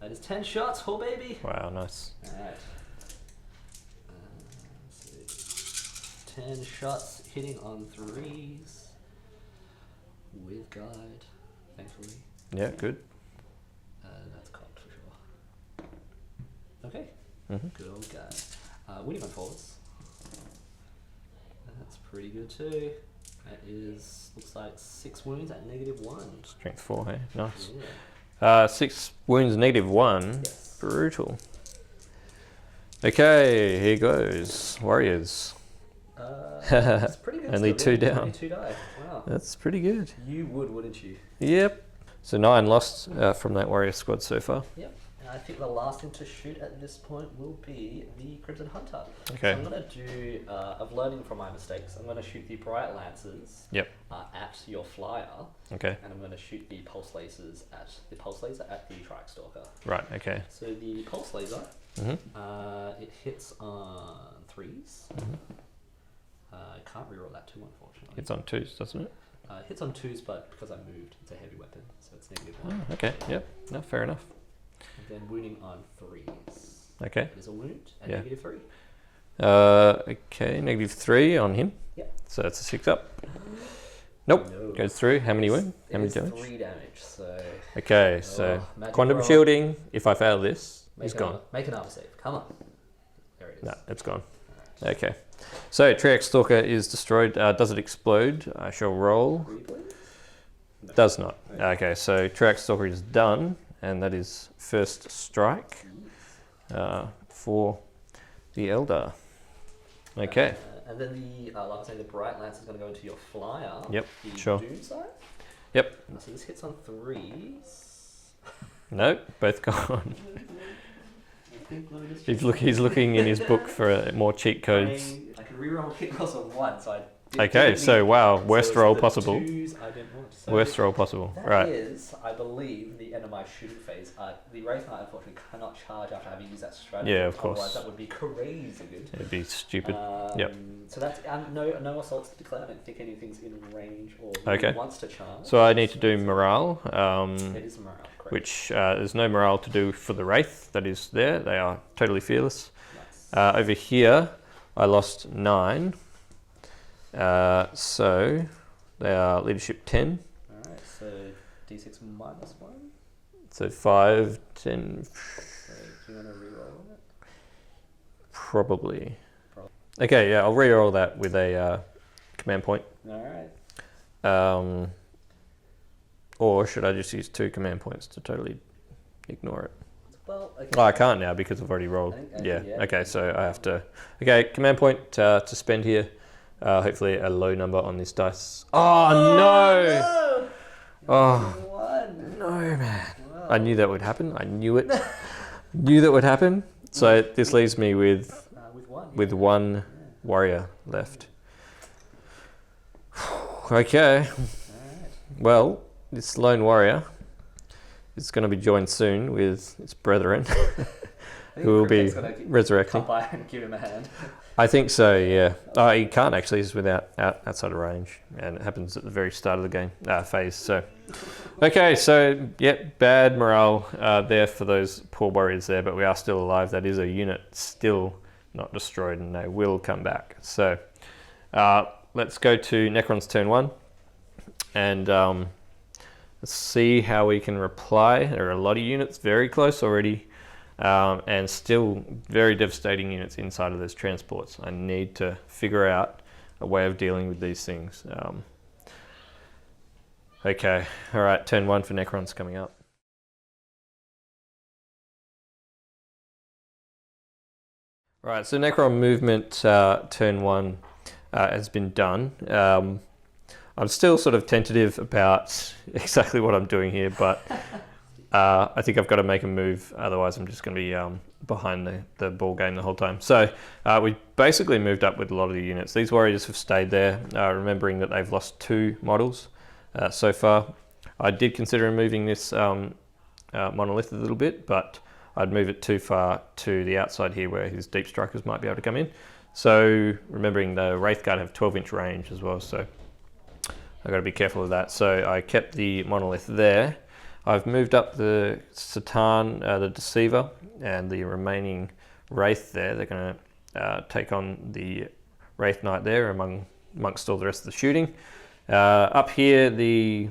S2: That is 10 shots, oh baby!
S1: Wow, nice.
S2: Alright. So 10 shots hitting on 3s with guide, thankfully.
S1: Yeah, good.
S2: That's cocked for sure. Okay,
S1: hmm
S2: good old guide. Winning on forwards. That's pretty good too. That is, looks like 6 wounds at -1.
S1: Strength 4, hey? Nice.
S2: Yeah.
S1: 6 wounds, -1.
S2: Yes.
S1: Brutal. Okay, here goes. Warriors.
S2: That's pretty good.
S1: Only
S2: still,
S1: 2
S2: yeah.
S1: down.
S2: Only 2 die. Wow.
S1: That's pretty good.
S2: You would, wouldn't you?
S1: Yep. So 9 lost from that warrior squad so far.
S2: Yep. And I think the last thing to shoot at this point will be the Crimson Hunter.
S1: Okay.
S2: So I'm going to do, of learning from my mistakes, I'm going to shoot the Bright Lancers
S1: Yep.
S2: at your flyer,
S1: Okay.
S2: and I'm going to shoot the Pulse Lasers at the Triarch Stalker.
S1: Right, okay.
S2: So the Pulse Laser,
S1: hmm
S2: it hits on 3s.
S1: hmm
S2: I can't reroll that 2, unfortunately.
S1: It's on 2s, doesn't it?
S2: It hits on 2s, but because I moved, it's a heavy weapon, so it's -1.
S1: Oh, okay, yep. No, fair enough.
S2: Then wounding on 3s.
S1: Okay.
S2: It is a wound and
S1: Yeah.
S2: -3.
S1: Okay, -3 on him.
S2: Yep.
S1: So that's a 6 up. Nope.
S2: No.
S1: Goes through. How many wound? How many
S2: It is
S1: damage?
S2: 3 damage. So
S1: Okay, so
S2: magic
S1: quantum
S2: roll.
S1: shielding. If I fail this, he's gone.
S2: Make an armor save. Come on. There it is.
S1: No, it's gone.
S2: Alright.
S1: Okay. So Triax Stalker is destroyed. Does it explode? I shall roll. Does not. Okay, so Triax Stalker is done, and that is first strike for the Eldar. Okay.
S2: And then the, like I say, the Bright Lance is going to go into your flyer.
S1: Yep,
S2: the
S1: sure.
S2: Doom side.
S1: Yep.
S2: So this hits on 3s.
S1: No, both gone. He's looking in his book for more cheat codes.
S2: I can reroll hit rolls of 1, so I
S1: Okay, so wow, worst roll
S2: the
S1: possible.
S2: 2s I didn't want. So
S1: Worst roll possible.
S2: that
S1: Right.
S2: is, I believe, the end of my shooting phase. The Wraith Knight unfortunately cannot charge after having used that strategy.
S1: Yeah, of course.
S2: Otherwise, that would be crazy good.
S1: It'd be stupid. Yep.
S2: So that's no assaults declared. I don't think anything's in range or
S1: Okay.
S2: wants to charge.
S1: So I need to do morale,
S2: It is morale, correct.
S1: which there's no morale to do for the Wraith that is there. They are totally fearless.
S2: Nice.
S1: Over here, I lost 9. So they are leadership 10.
S2: Alright, so d6 minus 1.
S1: So 5, 10,
S2: So do you want to reroll it?
S1: probably. Okay, yeah, I'll reroll that with a command point.
S2: Alright.
S1: Or should I just use 2 command points to totally ignore it?
S2: Well, okay.
S1: Oh, I can't now because I've already rolled. Yeah. Okay, so I have to. Okay, command point to spend here. Hopefully a low number on this dice. Oh no! Oh
S2: 1.
S1: no, man!
S2: Wow.
S1: I knew that would happen. I knew it. Knew that would happen. So this leaves me with
S2: With 1.
S1: one warrior left. Okay.
S2: Alright.
S1: Well, this lone warrior is going to be joined soon with its brethren, who will be resurrecting.
S2: Come by and give him a hand.
S1: I think so, yeah. He can't actually, he's outside of range, and it happens at the very start of the game phase. So, okay, so yep, bad morale there for those poor warriors there, but we are still alive. That is a unit still not destroyed, and they will come back. So, let's go to Necron's turn 1, and let's see how we can reply. There are a lot of units very close already. And still very devastating units inside of those transports. I need to figure out a way of dealing with these things. Okay, all right, turn 1 for Necrons coming up. All right, so Necron movement turn 1 has been done. I'm still sort of tentative about exactly what I'm doing here, but I think I've got to make a move, otherwise I'm just going to be behind the ball game the whole time. So we basically moved up with a lot of the units. These warriors have stayed there, remembering that they've lost 2 models so far. I did consider moving this monolith a little bit, but I'd move it too far to the outside here where his deep strikers might be able to come in. So remembering the Wraith Guard have 12-inch range as well, so I've got to be careful of that. So I kept the monolith there. I've moved up the Satan, the Deceiver, and the remaining Wraith there. They're going to take on the Wraith Knight there amongst all the rest of the shooting. Up here, the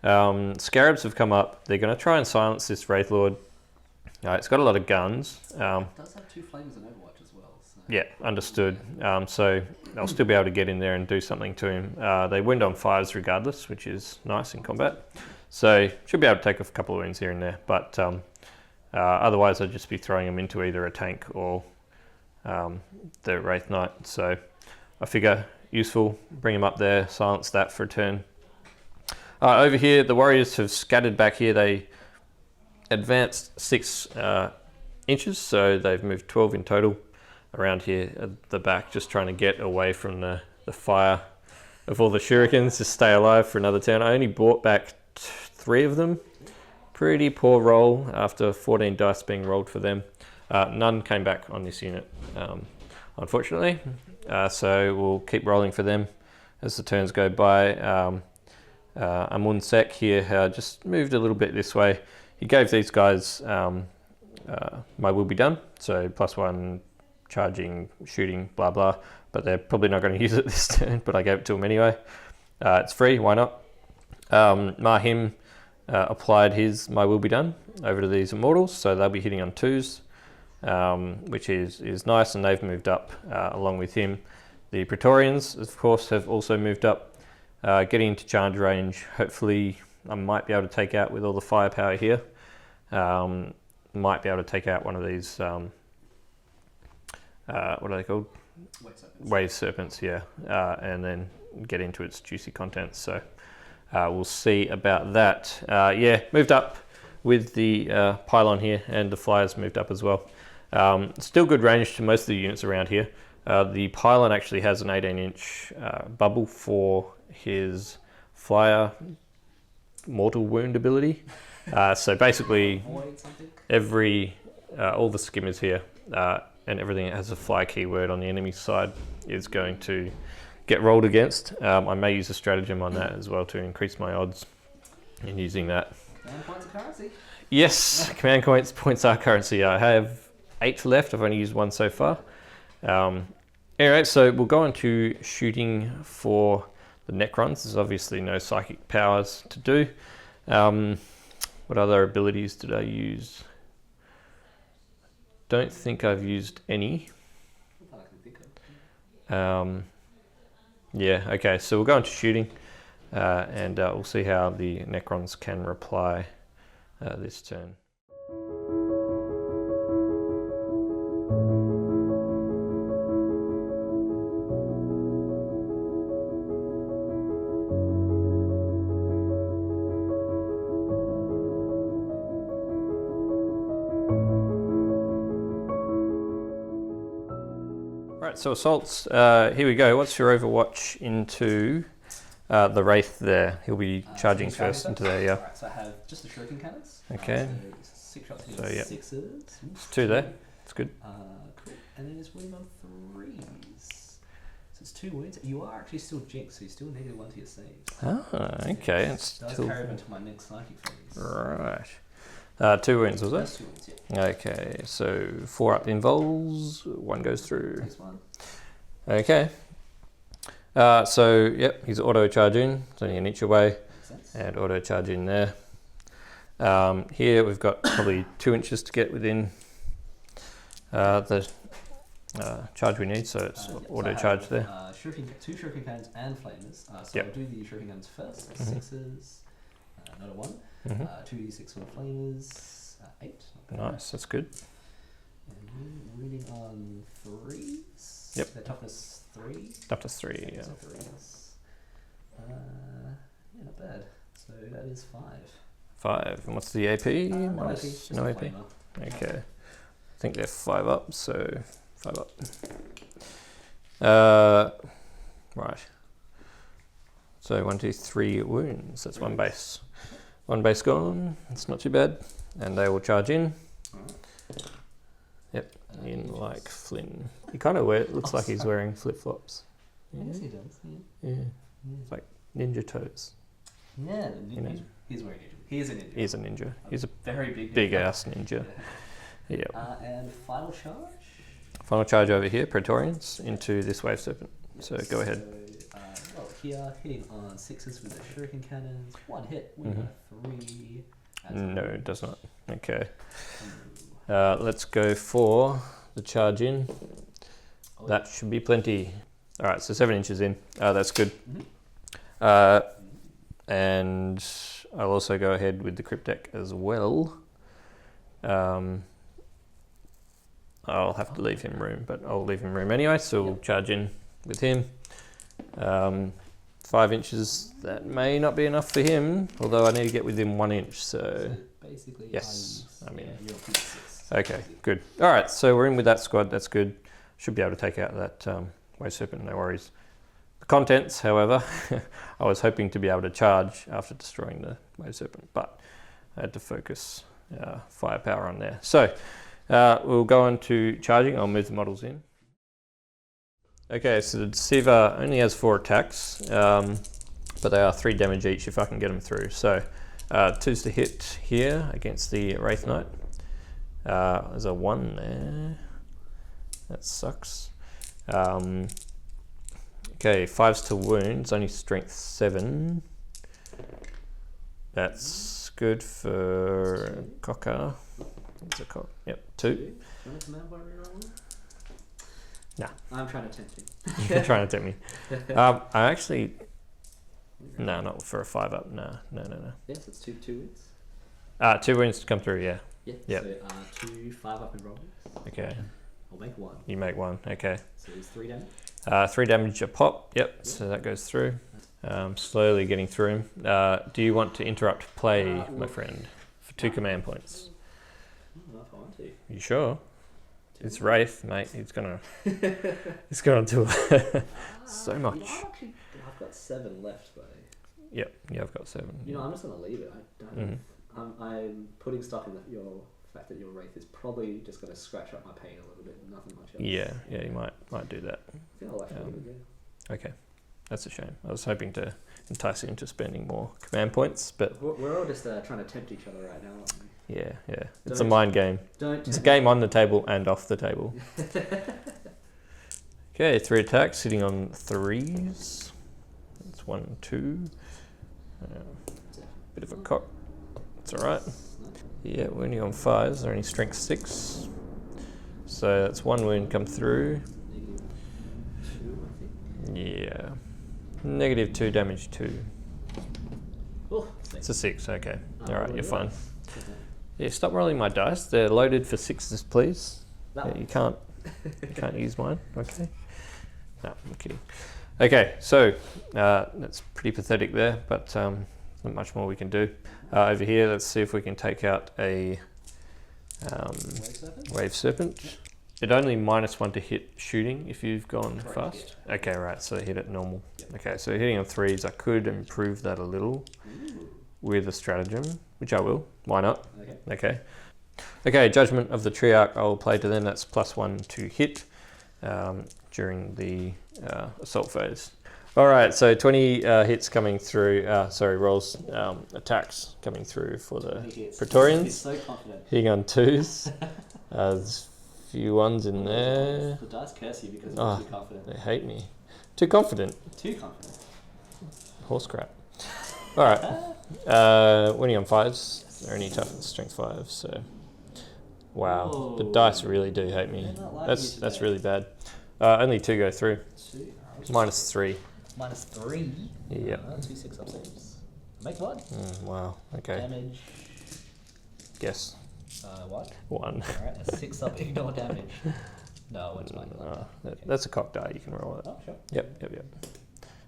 S1: Scarabs have come up. They're going to try and silence this Wraith Lord. It's got a lot of guns.
S2: It does have 2 flames in Overwatch as well. So.
S1: Yeah, understood. So they'll still be able to get in there and do something to him. They wound on 5s regardless, which is nice in combat. So should be able to take a couple of wounds here and there, but otherwise I'd just be throwing them into either a tank or the Wraith Knight. So I figure useful, bring him up there, silence that for a turn. Over here, the warriors have scattered back here. They advanced 6 inches, so they've moved 12 in total around here at the back, just trying to get away from the fire of all the shurikens to stay alive for another turn. I only brought back 3 of them. Pretty poor roll after 14 dice being rolled for them. None came back on this unit, unfortunately. So we'll keep rolling for them as the turns go by. Amun Sek here just moved a little bit this way. he gave these guys my will be done, so +1 charging, shooting, blah blah, but they're probably not going to use it this turn, but I gave it to them anyway. It's free, why not? Mahim applied his my will be done over to these immortals, so they'll be hitting on 2s, which is nice, and they've moved up along with him. The Praetorians, of course, have also moved up, getting into charge range. Hopefully I might be able to take out with all the firepower here. Might be able to take out one of these, what are they called? Wave serpents, yeah, and then get into its juicy contents. So we'll see about that. Yeah, moved up with the pylon here, and the flyers moved up as well. Still good range to most of the units around here. The pylon actually has an 18-inch bubble for his flyer mortal wound ability. So basically, all the skimmers here and everything that has a fly keyword on the enemy side is going to get rolled against. I may use a stratagem on that as well to increase my odds in using that.
S2: Command points are currency.
S1: Yes, command points are currency. I have 8 left. I've only used 1 so far. Anyway, so we'll go on to shooting for the Necrons. There's obviously no psychic powers to do. What other abilities did I use? Don't think I've used any.
S2: Not that I can think of.
S1: Yeah, okay, so we'll go on to shooting, and we'll see how the Necrons can reply this turn. Right, so assaults, here we go. What's your overwatch into the Wraith there? He'll be charging first into there, yeah.
S2: Right, so I have just the shuriken cannons.
S1: Okay.
S2: So 6 shots
S1: So,
S2: hitting
S1: yep.
S2: 6s.
S1: It's 2 there, it's good.
S2: Cool. And then it's wound on 3s. So it's 2 wounds. You are actually still jinxed, so you're still -1 to your saves.
S1: Ah, okay. It's
S2: Does
S1: still
S2: carry over into my next psychic phase.
S1: right. 2 wounds, was
S2: That's
S1: it?
S2: 2 wounds, yeah.
S1: Okay, so 4 up involves, 1 goes through.
S2: Takes 1.
S1: Okay. So, yep, he's auto charge in. It's only an inch away.
S2: Makes sense.
S1: And auto charge in there. Here we've got probably 2 inches to get within the charge we need, so it's
S2: Yep,
S1: auto
S2: so I
S1: charge
S2: have,
S1: there.
S2: 2 shuriken cannons and flamers. So
S1: Yep.
S2: I'll do the shuriken cannons first.
S1: Mhm.
S2: 6s, not a 1.
S1: Mhm.
S2: 2d6 for the flamers, 8. Not bad.
S1: Nice, that's good.
S2: And wounding on 3s.
S1: Yep.
S2: Their toughness 3.
S1: Up to 3, yeah.
S2: So 3s. Yeah, not bad. So that is 5.
S1: 5. And what's the AP?
S2: No AP.
S1: Minus-
S2: Just
S1: no
S2: a
S1: AP?
S2: flamer.
S1: Okay. I think they're 5 up, so 5 up. Right. So 1, 2, 3 wounds. That's 1 base. 1 base gone. It's not too bad. And they will charge in.
S2: Alright.
S1: Yep. In like Flynn. He kind of looks like he's wearing flip flops.
S2: I guess he does. Yeah.
S1: Yeah.
S2: Yeah.
S1: It's like ninja toes.
S2: Yeah,
S1: You know.
S2: he's wearing ninja. He is a ninja.
S1: He is a ninja. He's a
S2: very big
S1: big
S2: ninja.
S1: ass ninja.
S2: Yeah.
S1: Yep.
S2: And final charge.
S1: Final charge over here, Praetorians, into this wave serpent. So go ahead.
S2: So, well, here, hitting on 6s with the shuriken cannons. 1 hit with a 3.
S1: No, it does not. Okay.
S2: Ooh.
S1: Let's go for the charge in.
S2: Oh,
S1: That should be plenty. All right, so 7 inches in. That's good.
S2: Mhm.
S1: And I'll also go ahead with the crypt deck as well. I'll have to leave him room, but I'll leave him room anyway, so we'll charge in with him. 5 inches, that may not be enough for him, although I need to get within 1 inch, so
S2: basically,
S1: yes, I mean,
S2: you're on 6.
S1: okay, good. All right, so we're in with that squad, that's good. Should be able to take out that wave serpent, no worries. The contents, however, I was hoping to be able to charge after destroying the wave serpent, but I had to focus firepower on there. So we'll go on to charging. I'll move the models in. Okay, so the Deceiver only has 4 attacks, but they are 3 damage each if I can get them through. So 2's to hit here against the Wraith Knight. There's a 1 there. That sucks. Okay, 5's to wound. It's only strength 7. That's good for Cocker. It's a cock. Yep, 2. Nah.
S2: I'm trying to tempt you.
S1: You're trying to tempt me. I actually... No, not for a 5 up. No.
S2: Yes, it's 2 wounds.
S1: 2 wounds to come through, yeah.
S2: Yeah,
S1: Yep.
S2: So 2 5 up in rolls.
S1: Okay.
S2: I'll make 1.
S1: You make 1, okay.
S2: So it's 3 damage.
S1: 3 damage a pop, yep, so that goes through. Slowly getting through him. Do you want to interrupt play, my friend, for 2 command points?
S2: I don't know if I want to.
S1: You sure? It's Wraith, mate. He's gonna do so much.
S2: I've got 7 left, but
S1: Yep, yeah, I've got 7.
S2: you know, I'm just gonna leave it. I don't. I'm putting stuff in your fact that your Wraith is probably just gonna scratch up my pain a little bit. Nothing much else.
S1: Yeah, you might do that.
S2: I think I'll actually leave it, yeah.
S1: Okay, that's a shame. I was hoping to entice you into spending more command points, but
S2: We're all just trying to tempt each other right now, aren't we?
S1: yeah, it's a mind game. It's a game on the table and off the table. Okay, 3 attacks, hitting on 3s. That's 1 and 2. Bit of a cock. It's alright. Yeah, wounding on 5s. They're only strength 6. So that's 1 wound come through.
S2: -2, I think.
S1: Yeah. -2 damage 2.
S2: Oh,
S1: It's a 6, okay.
S2: Oh,
S1: Alright, you're fine.
S2: Okay.
S1: Yeah, stop rolling my dice. They're loaded for 6s, please.
S2: That
S1: Yeah,
S2: one.
S1: you can't use mine, okay? No, I'm kidding. Okay, so that's pretty pathetic there, but not much more we can do. Over here, let's see if we can take out a Wave Serpent. It only -1 to hit shooting if you've gone fast.
S2: Yeah.
S1: Okay, right, so hit it normal.
S2: Yep.
S1: Okay, so hitting on 3s, I could improve that a little with a stratagem, which I will. Why not?
S2: Okay.
S1: Okay, Judgment of the Triarch I will play to them. That's +1 to hit during the assault phase. All right, so 20 hits coming through, rolls, attacks coming through for the Praetorians.
S2: He's so confident.
S1: Hitting on 2s. There's a few 1s in there.
S2: The dice curse you because you're too confident.
S1: They hate me. Too confident.
S2: Too confident.
S1: Horse crap. All right. Winning on 5s. They're only tough and strength 5, so... Wow,
S2: Whoa.
S1: the dice really do hate me.
S2: They're not liking
S1: That's
S2: you
S1: that's
S2: today.
S1: really bad. Only 2 go through.
S2: 2.
S1: -3.
S2: -3.
S1: Yep.
S2: 2 6-up saves. Make 1.
S1: Wow. Okay.
S2: Damage.
S1: Guess
S2: 1.
S1: 1.
S2: Alright, a 6-up ignore damage. No, it's mine.
S1: That's a cock die. You can roll it.
S2: Oh, sure.
S1: Yep.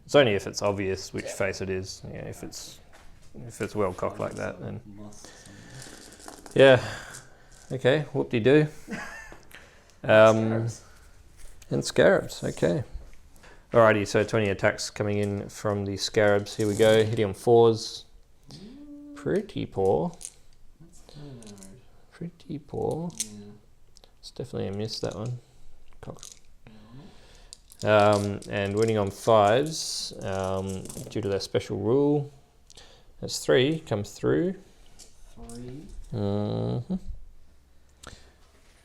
S1: It's only if it's obvious which face it is. Yeah, if it's well cocked like that, then yeah. Okay. Whoop-de-doo. And scarabs. Okay. Alrighty. So 20 attacks coming in from the scarabs. Here we go. Hitting on 4s. Pretty poor. Pretty poor.
S2: Yeah.
S1: It's definitely a miss, that one. Cock. And winning on 5s, due to their special rule. That's 3, comes through.
S2: 3.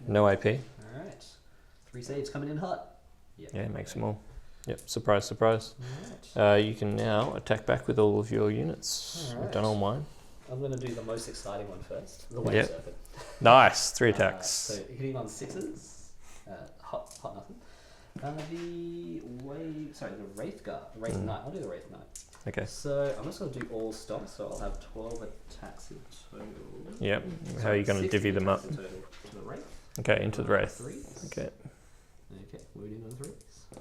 S1: No AP.
S2: Alright. 3 saves coming in hot. Yep.
S1: Yeah, makes them all. Yep, surprise, surprise.
S2: Alright.
S1: You can now attack back with all of your units. I've done all mine.
S2: I'm going to do the most exciting one first. The Wave
S1: Yep.
S2: Serpent.
S1: Nice, 3 attacks.
S2: So hitting on 6s. Hot nothing. The Wraith Knight. I'll do the Wraith Knight.
S1: Okay.
S2: So I'm just going to do all stomps, so I'll have 12 attacks in total.
S1: Yep. How are you going to
S2: 16
S1: divvy them up?
S2: attacks in total to the Wraith.
S1: Okay, into the Wraith.
S2: 3s.
S1: Okay.
S2: Okay, wounding on 3s.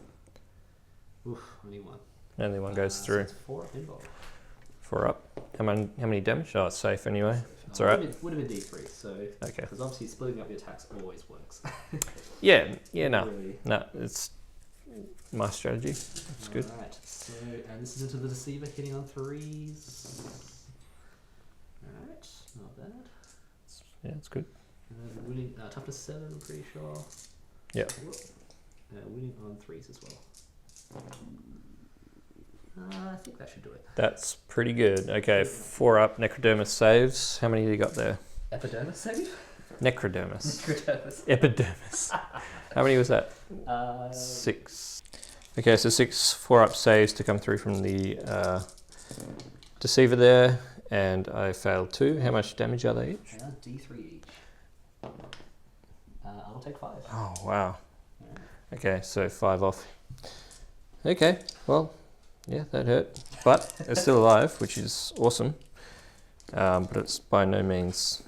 S2: Oof, only 1.
S1: Only one goes
S2: So
S1: through.
S2: it's 4 up involved.
S1: 4 up. How many damage? Oh, it's safe anyway. It's alright.
S2: Would have been D3, so
S1: Okay.
S2: because obviously splitting up your attacks always works.
S1: Yeah, no.
S2: Really.
S1: No, it's my strategy. It's good.
S2: Alright, so and this is into the Deceiver hitting on 3s. Alright, not bad.
S1: Yeah, it's good.
S2: Winning toughness 7, I'm pretty sure.
S1: Yep.
S2: Winning on 3s as well. I think that should do it.
S1: That's pretty good. Okay, 4 up. Necrodermis saves. How many do you got there?
S2: Epidermis save?
S1: Necrodermis.
S2: Necrodermis.
S1: Epidermis. How many was that? 6. Okay, so 6 4-up saves to come through from the Deceiver there, and I failed 2. How much damage are they each?
S2: D3 each. I will take 5.
S1: Oh, wow. Okay, so 5 off. Okay, well, yeah, that hurt. But it's still alive, which is awesome. But it's by no means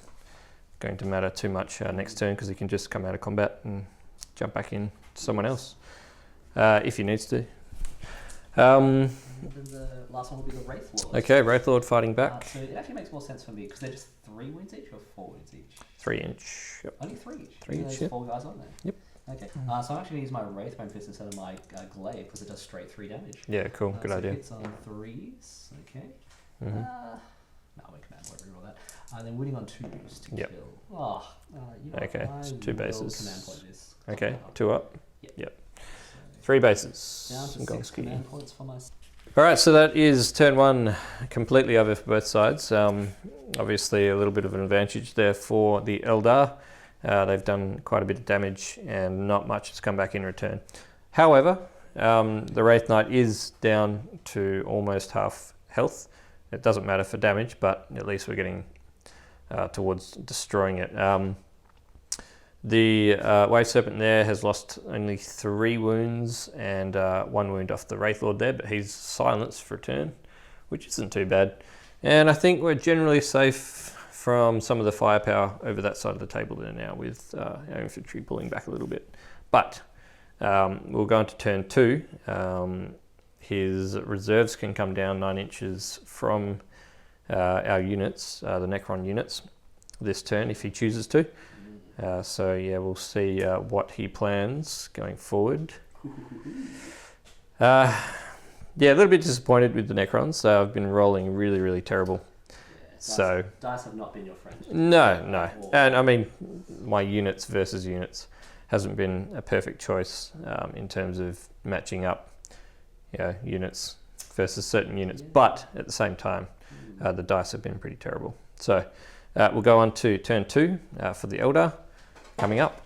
S1: going to matter too much next turn, because he can just come out of combat and jump back in to someone else if he needs to.
S2: And then the last one will be the Wraith Lord.
S1: Okay, Wraith Lord fighting back.
S2: So it actually makes more sense for me because they're just 3 wounds each or 4 wounds each?
S1: 3 inch. Yep.
S2: Only 3 each.
S1: 3 each.
S2: There's
S1: Yep.
S2: 4 guys on there.
S1: Yep.
S2: Okay. So I'm actually going to use my Wraithbone Fist instead of my Glaive because it does straight 3 damage.
S1: Yeah, cool. Good
S2: so
S1: idea.
S2: Hits on 3s. Okay.
S1: Mm-hmm.
S2: No, we command won't reroll that. And then winning on 2s to
S1: Yep.
S2: kill. Oh, you know
S1: Okay,
S2: what?
S1: it's
S2: I
S1: 2
S2: will
S1: bases.
S2: Command point this.
S1: Okay, 2 up.
S2: Yep.
S1: 3 bases.
S2: Down to 6 command points for myself.
S1: Alright, so that is turn 1 completely over for both sides. Obviously a little bit of an advantage there for the Eldar. They've done quite a bit of damage and not much has come back in return. However, the Wraith Knight is down to almost half health. It doesn't matter for damage, but at least we're getting towards destroying it. The Wave Serpent there has lost only 3 wounds and 1 wound off the Wraith Lord there, but he's silenced for a turn, which isn't too bad. And I think we're generally safe from some of the firepower over that side of the table there now with our infantry pulling back a little bit. But we'll go into turn 2. His reserves can come down 9 inches from our units, the Necron units, this turn if he chooses to. So yeah, we'll see what he plans going forward. Yeah, a little bit disappointed with the Necrons. I've been rolling really, really terrible. Yeah,
S2: dice have not been your friend.
S1: No. And I mean, my units versus units hasn't been a perfect choice in terms of matching up, units versus certain units. But at the same time, the dice have been pretty terrible. So we'll go on to turn 2 for the Eldar coming up.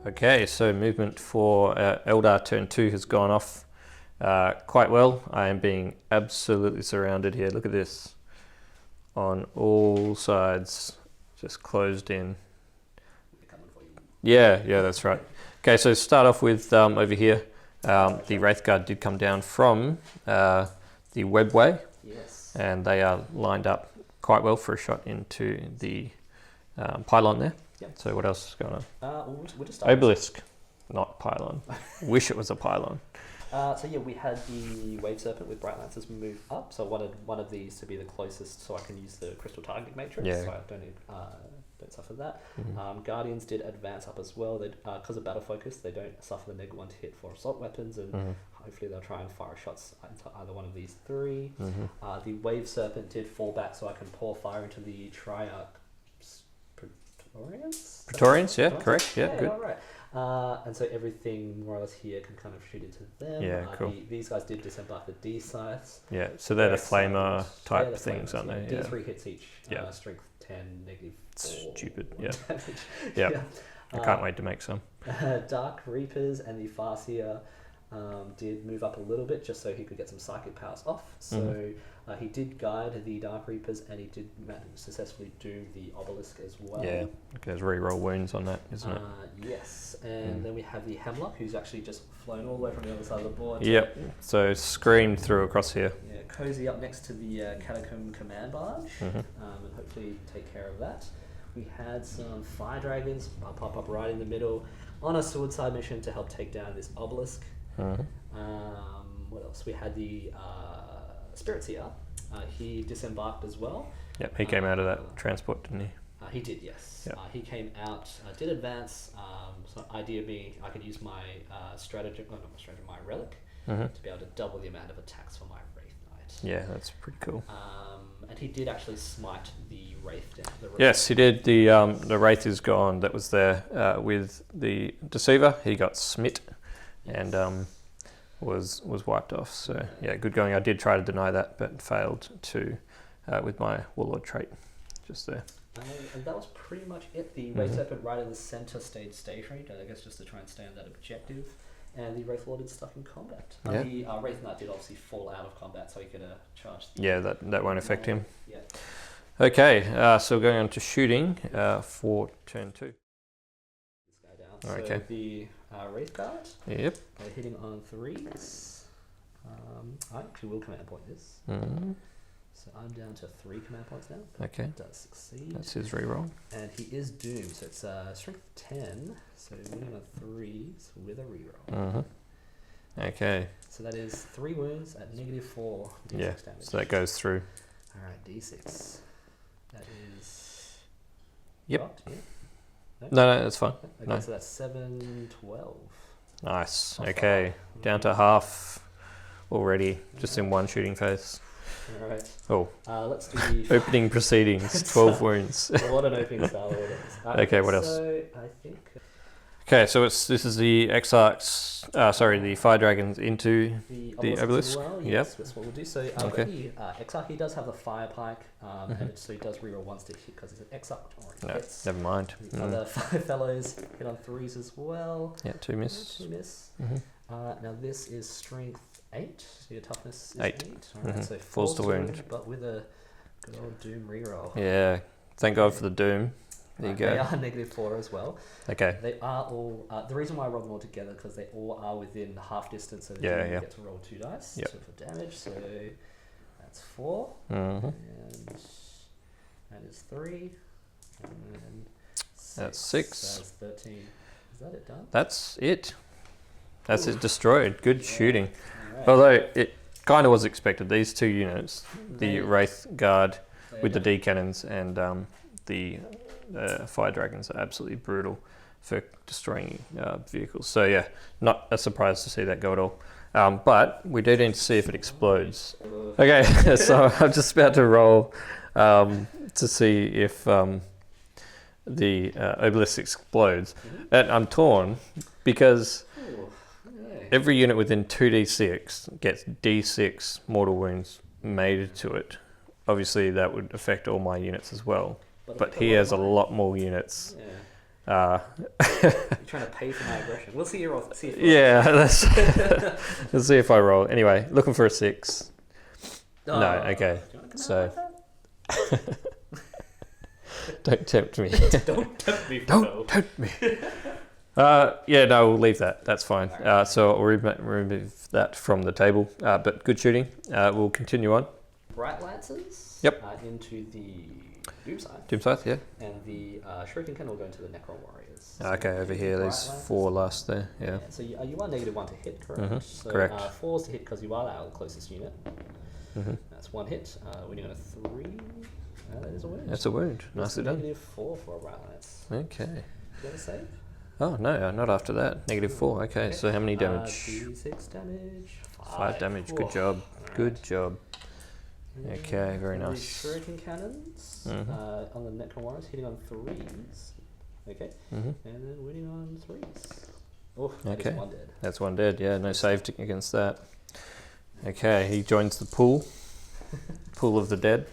S1: Okay, so movement for Eldar turn 2 has gone off quite well. I am being absolutely surrounded here. Look at this. On all sides, just closed in. Yeah, that's right. Okay, so start off with over here. The Wraith Guard did come down from the webway.
S2: Yes.
S1: And they are lined up quite well for a shot into the pylon there.
S2: Yep.
S1: So what else is going on?
S2: We'll just
S1: Obelisk, not pylon. Wish it was a pylon.
S2: So yeah, we had the Wave Serpent with Bright Lances move up. So I wanted one of these to be the closest, so I can use the Crystal Targeting Matrix.
S1: Yeah.
S2: So I don't need don't suffer that.
S1: Mhm.
S2: Guardians did advance up as well. Because of battle focus, they don't suffer the -1 to hit for assault weapons, and
S1: Mhm.
S2: hopefully they'll try and fire shots into either one of these three.
S1: Mhm.
S2: The Wave Serpent did fall back, so I can pour fire into the Triarch Praetorians?
S1: Praetorians, yeah, correct, yeah, good.
S2: All right. And so everything more or less here can kind of shoot into them.
S1: Yeah, cool.
S2: These guys did disembark the D scythes.
S1: Yeah, so they're the flamer type
S2: They're the
S1: things,
S2: flamers,
S1: aren't they? Yeah.
S2: D3 hits each.
S1: Yeah.
S2: Strength 10, -4.
S1: Stupid, yeah.
S2: Damage.
S1: Yeah. I can't wait to make some.
S2: Dark Reapers and the Farseer did move up a little bit just so he could get some psychic powers off. So he did guide the Dark Reapers, and he did successfully doom the Obelisk as well.
S1: Yeah, there's re-roll wounds on that, isn't it?
S2: Yes, and then we have the Hemlock, who's actually just flown all the way from the other side of the board.
S1: Yep, so screamed through across here.
S2: Yeah, cozy up next to the Catacomb Command Barge, and hopefully take care of that. We had some Fire Dragons pop up right in the middle on a suicide mission to help take down this Obelisk. What else? We had the Spirit Seer. He disembarked as well.
S1: Yep, he came out of that transport, didn't he?
S2: He did, yes.
S1: Yep.
S2: He came out, did advance. So idea being, I could use my my relic to be able to double the amount of attacks for my Wraith Knight.
S1: Yeah, that's pretty cool.
S2: And he did actually smite the Wraith down.
S1: Yes, he did. The Wraith is gone. That was there with the Deceiver. He got smit and was wiped off. So yeah, good going. I did try to deny that, but failed to with my Warlord trait just there.
S2: And that was pretty much it. The Wraith Serpent right in the center stayed stationary, I guess just to try and stay on that objective. And the Wraith Lord is stuck in combat.
S1: Yeah.
S2: The Wraith Knight did obviously fall out of combat, so he could charge.
S1: Yeah, that won't affect him.
S2: Yeah.
S1: Okay, so we're going on to shooting for turn 2.
S2: This guy down.
S1: Okay.
S2: So the Wraith Guard,
S1: Yep.
S2: they're hitting on 3s. I actually will command point this. So I'm down to 3 command points now.
S1: Okay.
S2: That does succeed.
S1: That's his reroll.
S2: And he is doomed, so it's strength 10, so winning on 3s with a reroll.
S1: Okay.
S2: So that is 3 wounds at -4 d6
S1: Yeah,
S2: damage.
S1: so that goes through.
S2: Alright, d6. That is.
S1: Yep.
S2: Dropped, yeah.
S1: No, that's fine.
S2: Okay,
S1: No.
S2: so that's 7, 12.
S1: Nice.
S2: Off
S1: Okay, down to half already, just in one shooting phase.
S2: Alright.
S1: Oh,
S2: Let's do the.
S1: opening proceedings, 12 wounds.
S2: What an opening style it is.
S1: Okay, what else?
S2: So I think.
S1: Okay, so this is the Exarchs, the Fire Dragons into the Obelisk.
S2: As well.
S1: Yep.
S2: Yes, that's what we'll do. So
S1: Okay.
S2: the Exarch, he does have the Fire Pike, and so he does reroll once to hit because it's an Exarch.
S1: No,
S2: hits.
S1: never mind.
S2: The other 5 fellows hit on 3s as well.
S1: Yeah, 2 miss.
S2: 2 miss. Now this is strength 8. So your toughness is
S1: 8.
S2: 8. Alright, so
S1: Falls to wound.
S2: but with a good old Doom reroll.
S1: Yeah, thank God for the Doom. There you
S2: They
S1: go.
S2: are -4 as well.
S1: Okay.
S2: They are all. The reason why I rolled them all together because they all are within half distance, so they
S1: Yeah,
S2: do
S1: yeah.
S2: get to roll 2 dice
S1: Yep.
S2: for damage. So that's 4,
S1: Mm-hmm.
S2: and that is 3, and then 6.
S1: That's 6.
S2: That's 13. Is that it done?
S1: That's it. That's it destroyed. Good shooting.
S2: Alright.
S1: Although it kind of was expected. These 2 units, the
S2: They-
S1: Wraith Guard
S2: They
S1: with the
S2: are-
S1: D cannons and the Fire Dragons are absolutely brutal for destroying vehicles. So yeah, not a surprise to see that go at all. But we do need to see if it explodes. Okay, so I'm just about to roll to see if the Obelisk explodes. And I'm torn because
S2: Ooh, okay.
S1: every unit within 2d6 gets d6 mortal wounds made to it. Obviously that would affect all my units as well. But he has a lot more units.
S2: Yeah. You're trying to pay for my aggression. We'll see your. See if
S1: Yeah, let's see if I roll. Anyway, looking for a 6.
S2: Oh,
S1: No, okay.
S2: do you wanna come
S1: So-
S2: out like
S1: Don't tempt me.
S2: that? Don't tempt me.
S1: Don't tempt me. Yeah, no, we'll leave that. That's fine. So I'll remove that from the table. But good shooting. We'll continue on.
S2: Bright Lancers.
S1: Yep.
S2: Into the Doom Side.
S1: Doom Scythe, yeah.
S2: And the Shuriken Cannon will go into the Necron Warriors.
S1: Okay, over here,
S2: Bright
S1: there's
S2: Lancers.
S1: 4 last there. Yeah.
S2: So you are -1 to hit, correct?
S1: Mhm,
S2: So,
S1: correct.
S2: 4's to hit because you are our closest unit.
S1: Mhm.
S2: That's 1 hit. Winning on a 3. That is a wound.
S1: That's a wound.
S2: That's
S1: Nicely done.
S2: -4 for a right lance.
S1: Okay.
S2: You got a save?
S1: Oh no, not after that. -4. Okay, so how many damage?
S2: D6 damage.
S1: 5 damage. Good
S2: Whoa.
S1: job.
S2: Alright.
S1: Good job. Okay, very
S2: And the
S1: nice.
S2: Shuriken cannons on the Necron warriors, hitting on 3s. Okay.
S1: Mhm.
S2: And then winning on 3s. Oh, that
S1: Okay.
S2: is 1 dead.
S1: That's 1 dead. Yeah, no save against that. Okay, he joins the pool. Pool of the dead.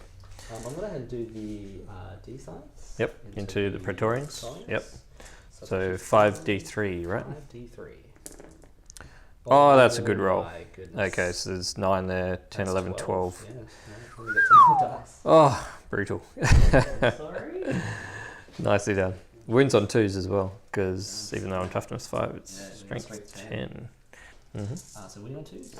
S2: I'm going to go ahead and do the D-sides.
S1: Yep, into the Praetorians. Yep. So
S2: that's
S1: 5d3, right?
S2: 5d3.
S1: Oh, that's a good roll.
S2: My goodness.
S1: Okay, so there's 9 there, 10,
S2: That's
S1: 11, 12.
S2: Yeah, no, we get some more dice.
S1: Oh, brutal.
S2: Sorry.
S1: Nicely done. Wounds on 2s as well, because even though I'm toughness 5, it's
S2: Yeah,
S1: strength 10. Mm-hmm.
S2: So winning on 2s.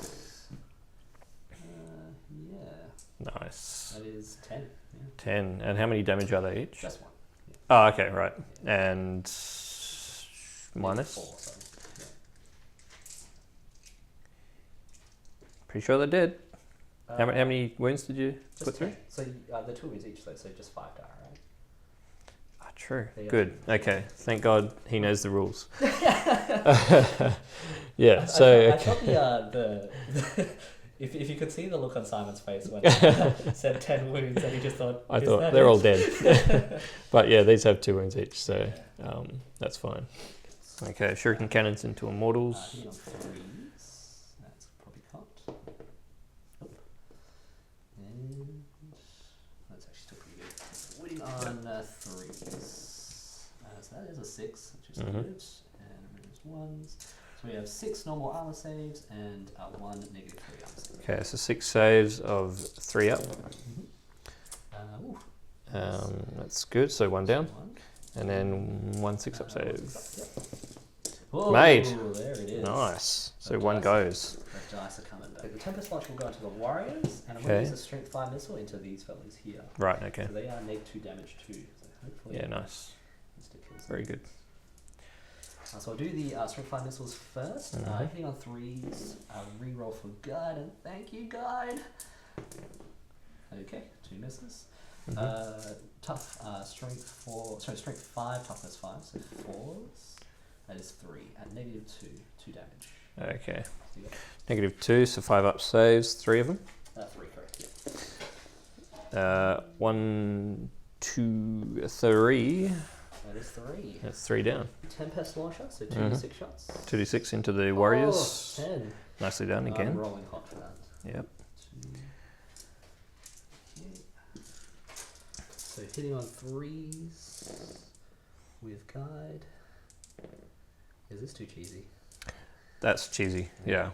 S2: Yeah,
S1: Nice.
S2: that is 10. Yeah.
S1: 10. And how many damage are they each?
S2: Just 1.
S1: Oh, okay, right. And minus?
S2: 4, sorry. Yeah.
S1: Pretty sure they're dead. How many wounds did you
S2: Just
S1: put through?
S2: 10. So the 2 wounds each, though, so just 5 die, right?
S1: Ah, true.
S2: They are-
S1: Good. Okay. Thank God he knows the rules. Yeah. So
S2: I thought the if you could see the look on Simon's face when I said 10 wounds, and he just thought,
S1: I
S2: "Is
S1: thought
S2: that
S1: they're
S2: it?"
S1: all dead. But yeah, these have 2 wounds each, so that's fine. Okay, shuriken cannons into immortals.
S2: Hitting on 3s. That's probably cocked. Nope. And that's actually still pretty good. Winning on 3s. So that is a 6, which is good. And there's 1s. So we have 6 normal armor saves and 1 -3 armor save.
S1: Okay, so 6 saves of 3 up.
S2: Ooh,
S1: That's good. So 1 down,
S2: 1.
S1: and then 1 6 up save.
S2: Whoa,
S1: Made.
S2: there it is.
S1: Nice. So
S2: The
S1: 1
S2: dice-
S1: goes.
S2: The dice are coming back. The Tempest Launch will go into the Warriors, and I'm going
S1: Okay.
S2: to use a Strength 5 missile into these fellas here.
S1: Right. Okay.
S2: So they are -2 damage too. So hopefully,
S1: Yeah. Nice.
S2: Mr. kills
S1: Very
S2: them.
S1: good.
S2: So I'll do the Strength 5 missiles first. Hitting on 3s, reroll for guide, and thank you, guide. Okay, 2 misses. Tough strength 5, toughness 5, so 4s. That is 3 at -2 damage.
S1: Okay.
S2: So you
S1: -2, so 5 up saves, 3 of them.
S2: got 3, correct? Yeah.
S1: 1, 2, 3.
S2: That is 3.
S1: That's 3 down.
S2: Tempest Launcher, so 2d6 shots.
S1: 2d6 into the warriors.
S2: Oh, 10.
S1: Nicely done
S2: I'm
S1: again.
S2: rolling hot for that.
S1: Yep.
S2: 2. Okay. So hitting on 3s with guide. Is this too cheesy?
S1: That's cheesy. Yeah.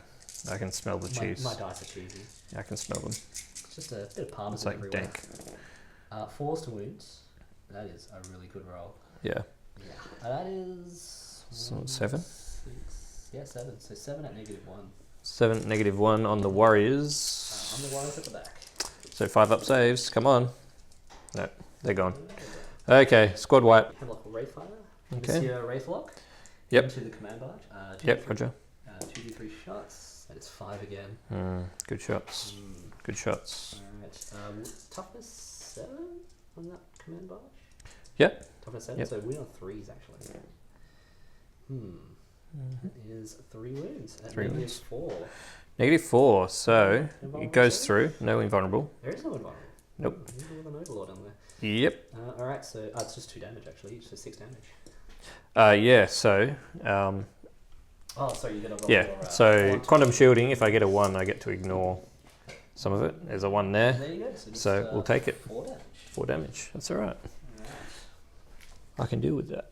S1: I can smell the cheese.
S2: My dice are cheesy.
S1: I can smell them.
S2: It's just a bit of parmesan
S1: It's like
S2: everywhere.
S1: dank.
S2: 4s to wounds. That is a really good roll.
S1: Yeah.
S2: Yeah. That is...
S1: So
S2: 1,
S1: 7.
S2: 6, yeah, 7. So 7 at -1.
S1: 7, -1 on the warriors.
S2: On the Warriors at the back.
S1: So 5 up saves. Come on. No, they're gone. Okay, squad wipe.
S2: Hemlock Wraithfire.
S1: Okay.
S2: Monsieur Wraithlock.
S1: Yep.
S2: Into the command barge.
S1: Yep, roger.
S2: 2d3 shots. That is 5 again.
S1: Good shots. Good shots.
S2: Alright. Toughness 7 on that command barge?
S1: Yep.
S2: Toughness 7,
S1: Yep.
S2: so win on 3s actually. That is 3 wounds. At
S1: 3 wounds.
S2: -4.
S1: -4, so
S2: Invulnerable
S1: it goes
S2: save?
S1: through. No invulnerable.
S2: There is no invulnerable.
S1: Nope.
S2: Even with an Overlord on there.
S1: Yep.
S2: Alright, so it's just 2 damage actually, so 6 damage.
S1: Yeah, so
S2: Oh, sorry, you get a roll.
S1: yeah,
S2: your,
S1: so
S2: 1,
S1: quantum shielding, if I get a 1, I get to ignore some of it. There's a 1 there,
S2: There you go. So, just,
S1: so we'll take it.
S2: 4 damage.
S1: 4 damage. That's all right.
S2: Alright.
S1: I can deal with that.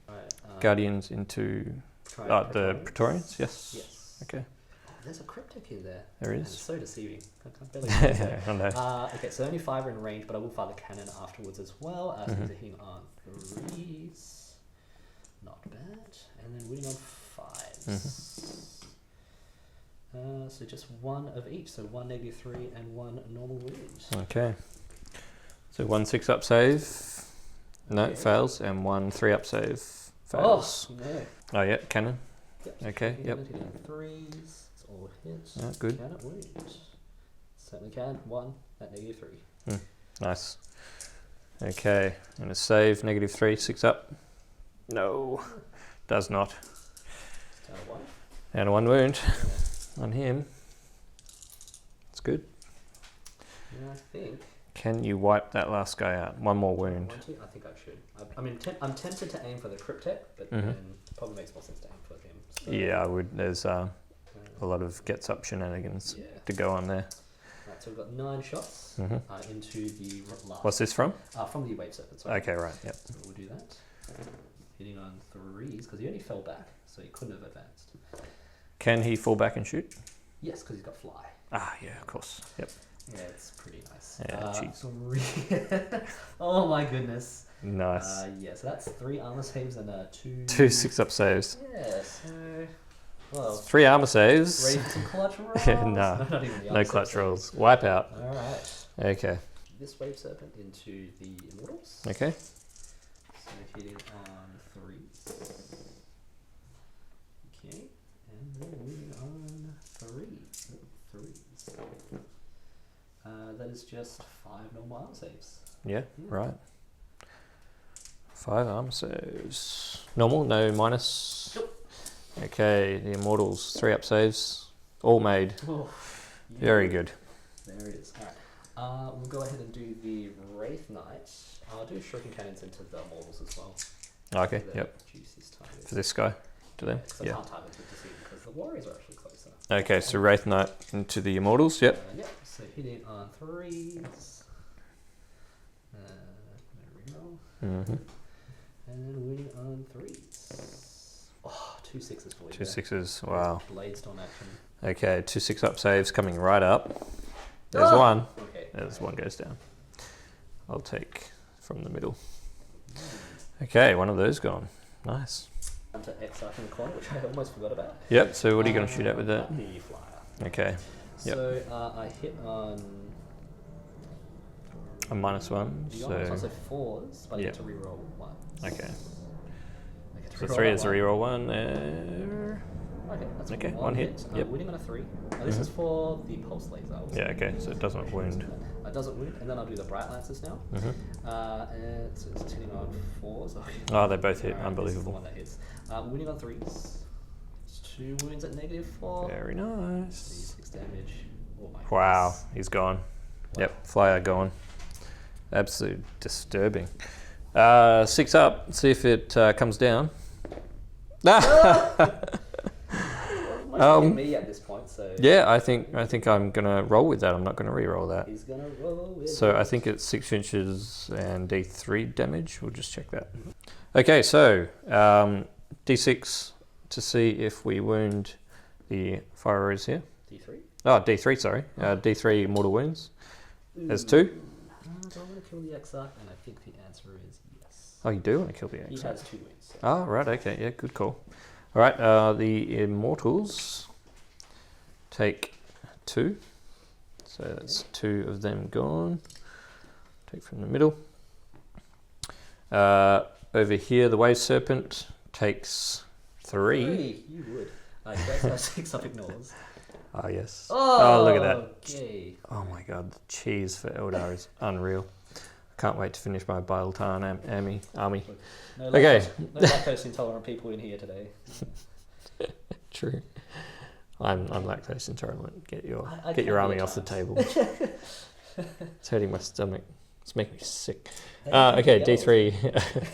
S2: Alright,
S1: Guardians into the Praetorians. Yes.
S2: Yes.
S1: Okay.
S2: Oh, there's a cryptic in there.
S1: There
S2: Man,
S1: is.
S2: it's so deceiving. I barely noticed that.
S1: I know.
S2: Okay, so only 5 are in range, but I will fire the cannon afterwards as well. So these are hitting on 3s. Not bad. And then winning on 5s. So just 1 of each. So 1 -3 and 1 normal wound.
S1: Okay. So 1 6 up save. No,
S2: Okay.
S1: fails, and 1 3 up save fails.
S2: Oh, no.
S1: Oh yeah, cannon.
S2: Yep.
S1: Okay,
S2: Hitting
S1: yep.
S2: on 3s. It's all hits.
S1: Yeah, good.
S2: Can it wound? Certainly can. 1 at -3.
S1: Nice. Okay, I'm gonna save -3, 6 up. No, does not.
S2: Down 1.
S1: And 1 wound
S2: Yeah.
S1: on him. It's good.
S2: Yeah, I think.
S1: Can you wipe that last guy out? 1 more wound.
S2: I think I should. I mean, I'm tempted to aim for the Cryptek, but then it probably makes more sense to aim for him. So.
S1: Yeah, I would. There's a lot of gets up shenanigans to go on there.
S2: Right, so we've got 9 shots into the last.
S1: What's this from?
S2: From the Wave Serpent. Sorry.
S1: Okay, right. Yep.
S2: So we'll do that. Hitting on 3s because he only fell back, so he couldn't have advanced.
S1: Can he fall back and shoot?
S2: Yes, because he's got fly.
S1: Ah, yeah, of course. Yep.
S2: Yeah, it's pretty nice.
S1: Yeah, cheese.
S2: Oh my goodness.
S1: Nice.
S2: Yeah, so that's 3 armor saves and
S1: 2 6-up saves.
S2: Yeah, so well.
S1: 3 armor saves.
S2: Ready for some clutch rolls?
S1: No,
S2: not even the
S1: no clutch rolls. Wipe out.
S2: All right.
S1: Okay.
S2: This Wave Serpent into the Immortals.
S1: Okay.
S2: So hitting on 3s. Okay, and then moving on 3s. That is just 5 normal armor saves.
S1: Yeah, right. 5 armor saves. Normal, no minus.
S2: Nope.
S1: Okay, the Immortals, 3-up saves. All made.
S2: Oh, yeah.
S1: Very good.
S2: There it is. Alright. We'll go ahead and do the Wraith Knight. I'll do Shuriken Cannons into the Immortals as well.
S1: Okay, yep. For this guy, to them?
S2: Yeah. I can't time it to see because the Warriors are actually closer.
S1: Okay, so Wraith Knight into the Immortals, yep.
S2: Yep, so hitting on 3s.
S1: Mm-hmm.
S2: And then winning on 3s. Oh, 2 6s for you.
S1: 2 6s, wow.
S2: Bladestone action.
S1: Okay, 2 6-up saves coming right up. There's one.
S2: Okay.
S1: There's one goes down. I'll take from the middle. Okay, one of those gone. Nice.
S2: Onto Exarch in the corner, which I almost forgot about.
S1: Yep, so what are you going to shoot at with that?
S2: The flyer.
S1: Okay. Yep.
S2: So I hit on
S1: a -1,
S2: so 4s, but I get to reroll 1.
S1: Okay. So 3 is a reroll 1 there.
S2: Okay, that's
S1: okay. One hit. Yep.
S2: Winning on a 3. Now this is for the pulse laser.
S1: Yeah. Okay. So it doesn't wound.
S2: It doesn't wound, and then I'll do the bright lances now. And so it's hitting on 4s.
S1: Oh, they both hit.
S2: Right,
S1: Unbelievable.
S2: This is the one that hits. Winning on 3s. It's 2 wounds at -4.
S1: Very nice.
S2: 6 damage. Oh my
S1: wow,
S2: goodness.
S1: he's gone. Wow. Yep, flyer gone. Absolute disturbing. 6 up. See if it comes down.
S2: Me at this point, so
S1: yeah, I think I'm gonna roll with that. I'm not gonna re-roll that.
S2: he's gonna roll with
S1: So
S2: it.
S1: I think it's 6 inches and D3 damage. We'll just check that. Okay, so D6 to see if we wound the fire arrows here.
S2: D3.
S1: Oh, D3, sorry. D3 mortal wounds. There's 2.
S2: Do I want to kill the Exarch? And I think the answer is yes.
S1: Oh, you do want to kill the
S2: He
S1: Exarch?
S2: has 2 wounds. So.
S1: Oh, right, okay, yeah, good call. All right, the Immortals take 2. So that's 2 of them gone. Take from the middle. Over here, the Wave Serpent takes 3.
S2: You would. That's 6 up ignores.
S1: Ah, yes.
S2: Oh,
S1: look at that.
S2: Okay.
S1: Oh my god, the cheese for Eldar is unreal. Can't wait to finish my Biltan army.
S2: No
S1: Okay.
S2: No lactose intolerant people in here today.
S1: True. I'm lactose intolerant. Get your
S2: I
S1: get your
S2: can be
S1: army
S2: at
S1: off the
S2: times.
S1: table. It's hurting my stomach. It's making me sick.
S2: They can
S1: Okay,
S2: be
S1: D3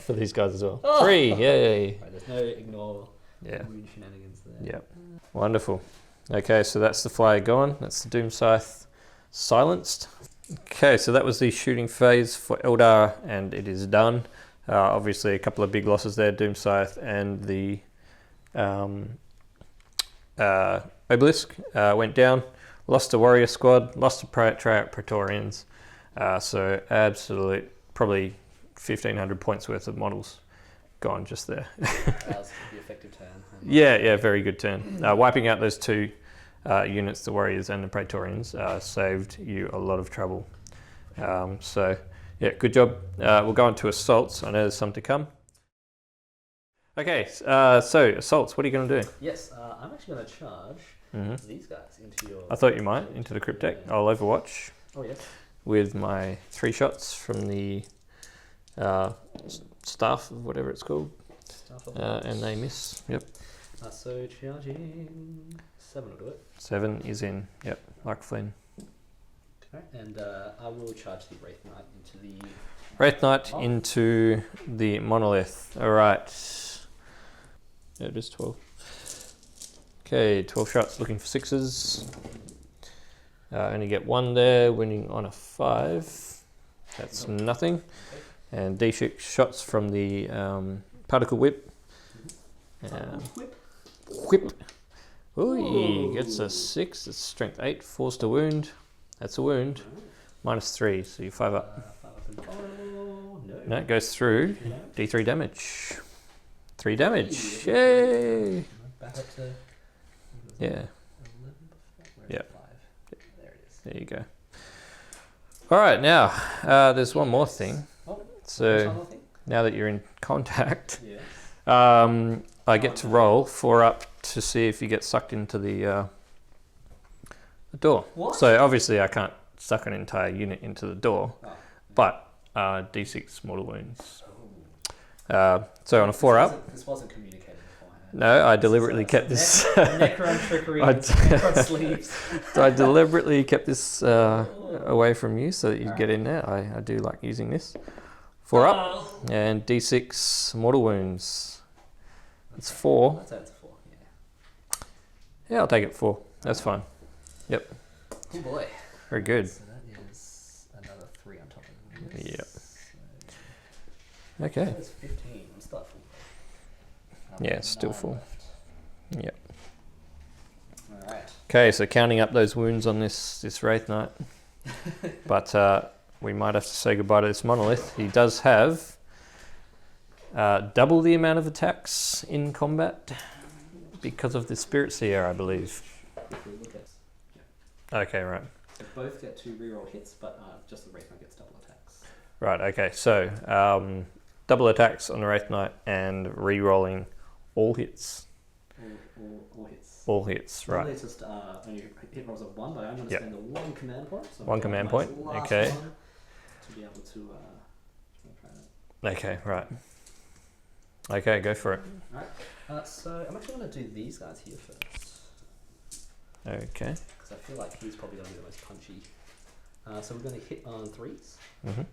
S1: for these guys as well.
S2: Oh.
S1: 3, yay.
S2: Right, there's no ignore
S1: Yeah.
S2: wound shenanigans there.
S1: Yep. Wonderful. Okay, so that's the flyer gone. That's the Doom Scythe silenced. Okay, so that was the shooting phase for Eldar, and it is done. Obviously, a couple of big losses there, Doom Scythe and the Obelisk went down. Lost a warrior squad, lost a Triarch Praetorians. So absolute, probably 1,500 points worth of models gone just there.
S2: That was the effective turn.
S1: Yeah, very good turn. Wiping out those 2 units, the Warriors and the Praetorians, saved you a lot of trouble. So, yeah, good job. We'll go on to assaults. I know there's some to come. Okay, so assaults, what are you going to do?
S2: Yes, I'm actually going to charge these guys into your...
S1: I thought you might, into the Cryptek. I'll Overwatch.
S2: Oh, yes.
S1: with my 3 shots from the staff, whatever it's called, and they miss. Yep.
S2: So charging 7 will do it.
S1: 7 is in. Yep, like Flynn.
S2: Okay, and I will charge the Wraith Knight into the...
S1: Wraith Knight into the monolith. Alright. Yeah, it is 12. Okay, 12 shots looking for 6s. Only get 1 there, winning on a 5. That's nothing. And D6 shots from the particle whip. Whip. Ooh, he gets a 6. It's strength 8, force to wound. That's a wound. -3, so you're 5 up. No, it goes through. D3 damage. 3 damage. Yay!
S2: Back up to...
S1: Yeah.
S2: 11.
S1: Yep.
S2: 5. There it is.
S1: There you go. All right, now there's one more thing. So now that you're in contact, I get to roll 4 up to see if you get sucked into the door.
S2: What?
S1: So obviously I can't suck an entire unit into the door, but D6 mortal wounds. So on a 4 up.
S2: This wasn't communicated beforehand.
S1: No, I deliberately kept this.
S2: Necron trickery. Necron sleeves.
S1: I deliberately kept this away from you so that you'd get in there. I do like using this. 4 up and D6 mortal wounds. It's 4.
S2: I'd say it's a 4. Yeah.
S1: Yeah, I'll take it 4. That's fine. Yep.
S2: Oh boy.
S1: Very good.
S2: So that is another 3 on top of this.
S1: Yep.
S2: So
S1: Okay.
S2: that's 15. I'm still at full.
S1: Yeah, it's still full.
S2: Left.
S1: Yep.
S2: Alright.
S1: Okay, so counting up those wounds on this Wraith Knight. But we might have to say goodbye to this monolith. He does have double the amount of attacks in combat because of the Spirit Seer, I believe.
S2: If we look at...
S1: Okay, right.
S2: So both get 2 reroll hits, but just the Wraith Knight gets double attacks.
S1: Right, okay. So double attacks on the Wraith Knight and re-rolling all hits.
S2: All hits.
S1: All hits, right.
S2: It's just only hit rolls of 1, but I only want to spend the 1 command point. So
S1: 1 command point, okay.
S2: To be able to try that.
S1: Okay, right. Okay, go for it.
S2: Alright, so I'm actually going to do these guys here first.
S1: Okay.
S2: Because I feel like he's probably going to be the most punchy. So we're going to hit on 3s.
S1: Mm-hmm.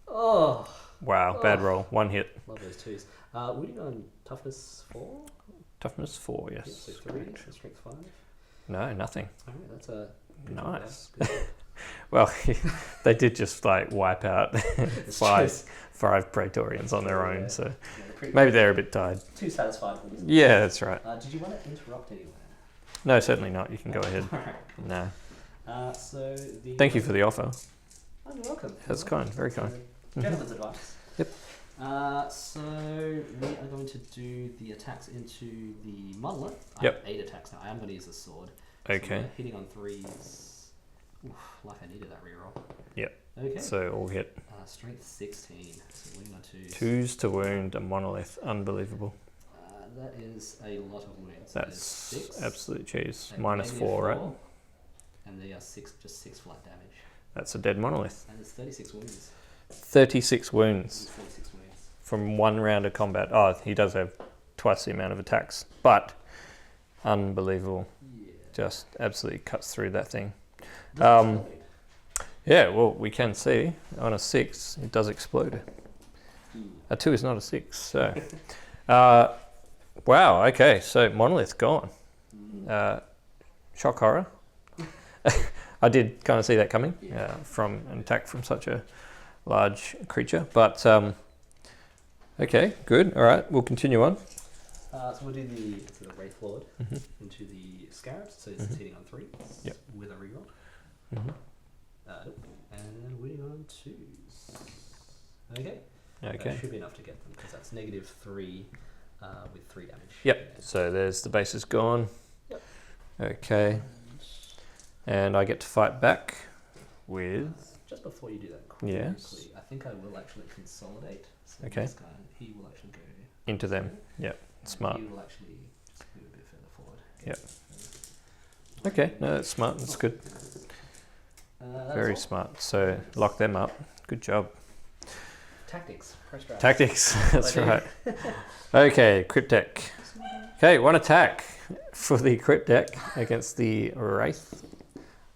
S2: Oh!
S1: Wow, bad roll. 1 hit.
S2: Love those 2s. Wounding on toughness 4?
S1: Toughness 4, yes.
S2: Yep, so 3, so strength 5.
S1: No, nothing.
S2: Alright, that's a...
S1: Nice.
S2: Good job.
S1: Well, they did just like wipe out 5 Praetorians on their own, so maybe they're a bit tired.
S2: Too satisfied with this.
S1: Yeah, that's right.
S2: Did you want to interrupt anywhere?
S1: No, certainly not. You can go ahead.
S2: Alright, cool.
S1: No.
S2: So the...
S1: Thank you for the offer.
S2: Oh, you're welcome.
S1: That's kind, very kind.
S2: Gentleman's advice.
S1: Yep.
S2: So we are going to do the attacks into the monolith. I
S1: Yep.
S2: have 8 attacks now. I am going to use the sword.
S1: Okay.
S2: So we're hitting on 3s. Oof, like I needed that reroll.
S1: Yep.
S2: Okay.
S1: So all hit.
S2: Strength 16. So winning on 2s.
S1: 2s to wound a monolith. Unbelievable.
S2: That is a lot of wounds.
S1: That's
S2: 6.
S1: absolute cheese.
S2: And
S1: -4,
S2: -4,
S1: right?
S2: And they are 6 flat damage.
S1: That's a dead monolith.
S2: And it's 36 wounds.
S1: 36 wounds
S2: 46 wounds.
S1: from 1 round of combat. Oh, he does have twice the amount of attacks, but unbelievable.
S2: Yeah.
S1: Just absolutely cuts through that thing.
S2: Does it explode?
S1: Yeah, well, we can see on a 6, it does explode. A 2 is not a 6, so. Wow, okay, so monolith gone. Shock horror. I did kind of see that coming from an attack from such a large creature, but okay, good. All right, we'll continue on.
S2: So we'll do the Wraith Lord into the Scarabs, so it's hitting on 3s with a reroll. And then winning on 2s. Okay.
S1: Okay.
S2: That should be enough to get them, because that's -3 with 3 damage.
S1: Yep, so there's the bases gone.
S2: Yep.
S1: Okay. And I get to fight back with...
S2: Just before you do that quickly,
S1: Yes.
S2: I think I will actually consolidate. So
S1: Okay.
S2: this guy, he will actually go
S1: into them. Yep,
S2: and
S1: smart.
S2: He will actually just move a bit further forward.
S1: Yep. Okay, no, that's smart. That's good. Very
S2: all.
S1: smart. So lock them up. Good job.
S2: Tactics. Press drive.
S1: Tactics. That's
S2: I do.
S1: right. Okay, Crypt deck. Okay, one attack for the Crypt deck against the Wraith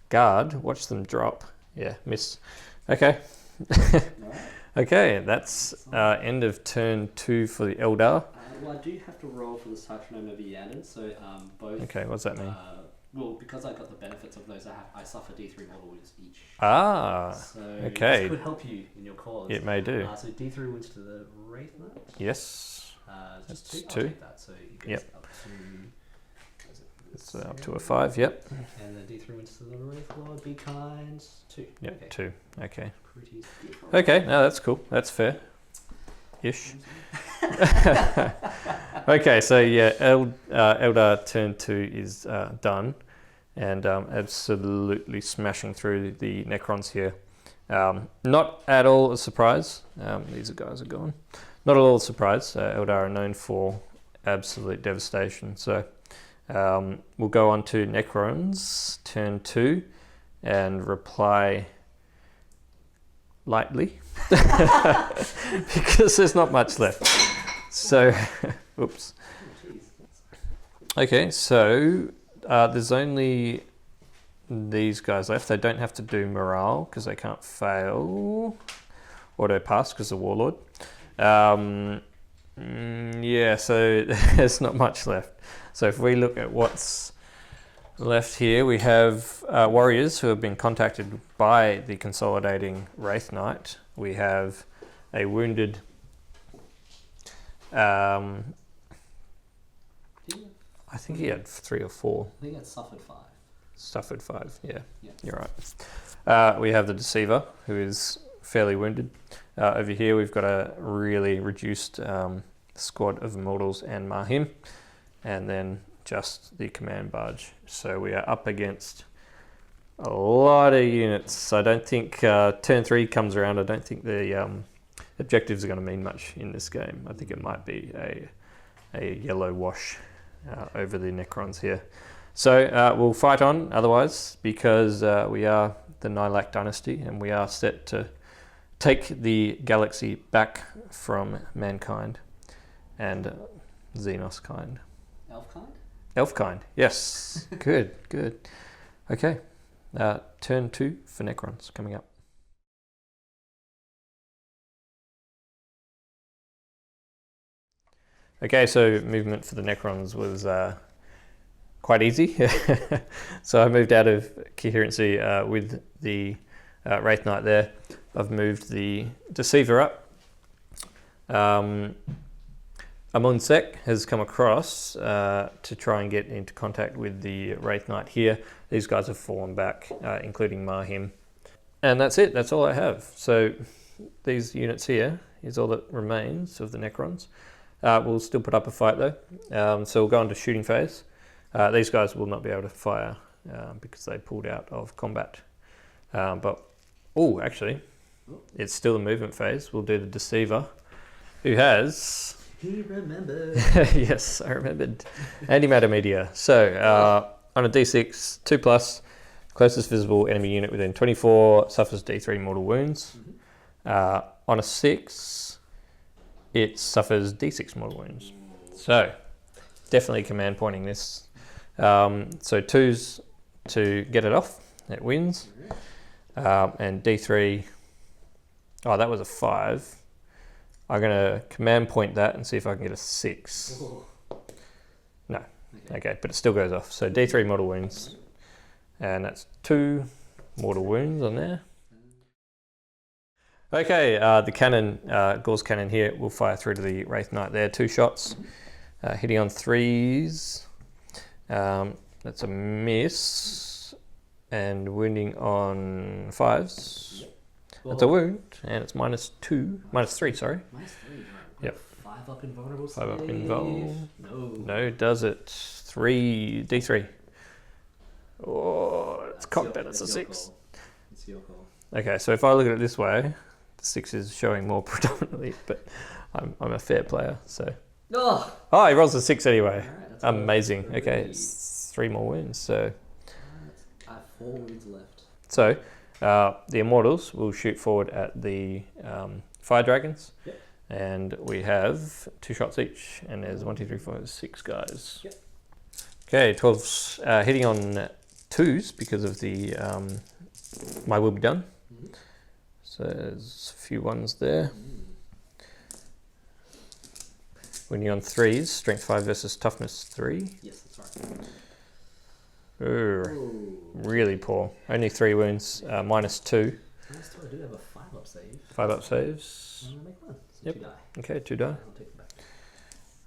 S1: Guard. Watch them drop. Yeah, miss. Okay.
S2: Alright.
S1: Okay, that's end of turn 2 for the Eldar.
S2: Well, I do have to roll for the Citronome of Yanin, so both.
S1: Okay, what does that mean?
S2: Well, because I got the benefits of those, I suffer D3 mortal wounds each.
S1: Ah,
S2: So
S1: okay.
S2: this could help you in your cause.
S1: It may do.
S2: So D3 wounds to the Wraith Knight.
S1: Yes.
S2: Just
S1: That's
S2: 2.
S1: two.
S2: I'll take that. So it goes
S1: Yep.
S2: up to.
S1: It's up to a 5, yep.
S2: And then D3 wins to the Wraith Lord. Be kind. 2.
S1: Yep,
S2: Okay.
S1: 2. Okay.
S2: Pretty good.
S1: Okay, no, that's cool. That's fair. Ish. Okay, so yeah, Eldar turn 2 is done. And absolutely smashing through the Necrons here. Not at all a surprise. These guys are gone. Not at all a surprise. Eldar are known for absolute devastation. So we'll go on to Necrons, turn 2, and reply lightly. Because there's not much left. So, oops. Okay, so there's only these guys left. They don't have to do morale because they can't fail. Auto pass because of Warlord. Yeah, so there's not much left. So if we look at what's left here, we have warriors who have been contacted by the consolidating Wraith Knight. We have a wounded I think he had 3 or 4.
S2: I think it suffered 5.
S1: Suffered 5, yeah.
S2: Yeah.
S1: You're right. We have the Deceiver, who is fairly wounded. Over here, we've got a really reduced squad of Immortals and Mahim, and then just the Command Barge. So we are up against a lot of units. I don't think turn 3 comes around. I don't think the objectives are going to mean much in this game. I think it might be a yellow wash over the Necrons here. So we'll fight on otherwise, because we are the Nilak dynasty and we are set to take the galaxy back from mankind and Xenos kind.
S2: Elf kind?
S1: Elf kind, yes. Good, good. Okay, turn 2 for Necrons coming up. Okay, so movement for the Necrons was quite easy. So I moved out of coherency with the Wraith Knight there. I've moved the Deceiver up. Amun-Sek has come across to try and get into contact with the Wraith Knight here. These guys have fallen back, including Mahim. And that's it, that's all I have. So these units here is all that remains of the Necrons. We'll still put up a fight though. So we'll go into shooting phase. These guys will not be able to fire because they pulled out of combat. Actually, it's still a movement phase. We'll do the Deceiver, who has...
S2: He remembered.
S1: Yes, I remembered. Antimatter Meteor. So on a D6, 2+, closest visible enemy unit within 24 suffers D3 mortal wounds. On a 6, it suffers D6 mortal wounds. So definitely command pointing this. So 2s to get it off. It wins. And D3, oh, that was a 5. I'm going to command point that and see if I can get a 6.
S2: Oh.
S1: No. Okay, but it still goes off. So D3 mortal wounds. And that's 2 mortal wounds on there. Okay, the cannon, Gauss cannon here, will fire through to the Wraith Knight there. 2 shots. Hitting on 3s. That's a miss. And wounding on 5s. That's a wound, and it's -3, sorry.
S2: -3, right.
S1: Yep.
S2: 5 up invulnerable.
S1: 5 up invulnerable.
S2: No.
S1: No, does it? 3, D3. Oh, it's cocked and it's a 6.
S2: It's your call.
S1: Okay, so if I look at it this way, the 6 is showing more predominantly, but I'm a fair player, so.
S2: Oh,
S1: Oh, he rolls a 6 anyway.
S2: Alright, that's
S1: Amazing.
S2: good.
S1: Okay, it's 3 more wounds, so.
S2: I have 4 wounds left.
S1: So, The Immortals will shoot forward at the Fire Dragons.
S2: Yep.
S1: And we have 2 shots each, and there's 1, 2, 3, 4, 6 guys.
S2: Yep.
S1: Okay, 12's hitting on 2s because of the My Will Be Done.
S2: Mm-hmm.
S1: So there's a few 1s there. Winning on 3s, Strength 5 versus Toughness 3.
S2: Yes, that's right.
S1: Ooh, really poor. Only 3 wounds, -2.
S2: I do have a 5-up save.
S1: 5 up saves.
S2: I'm going to make 1. So
S1: Yep.
S2: 2 die.
S1: Okay, 2 die.
S2: I'll take them back.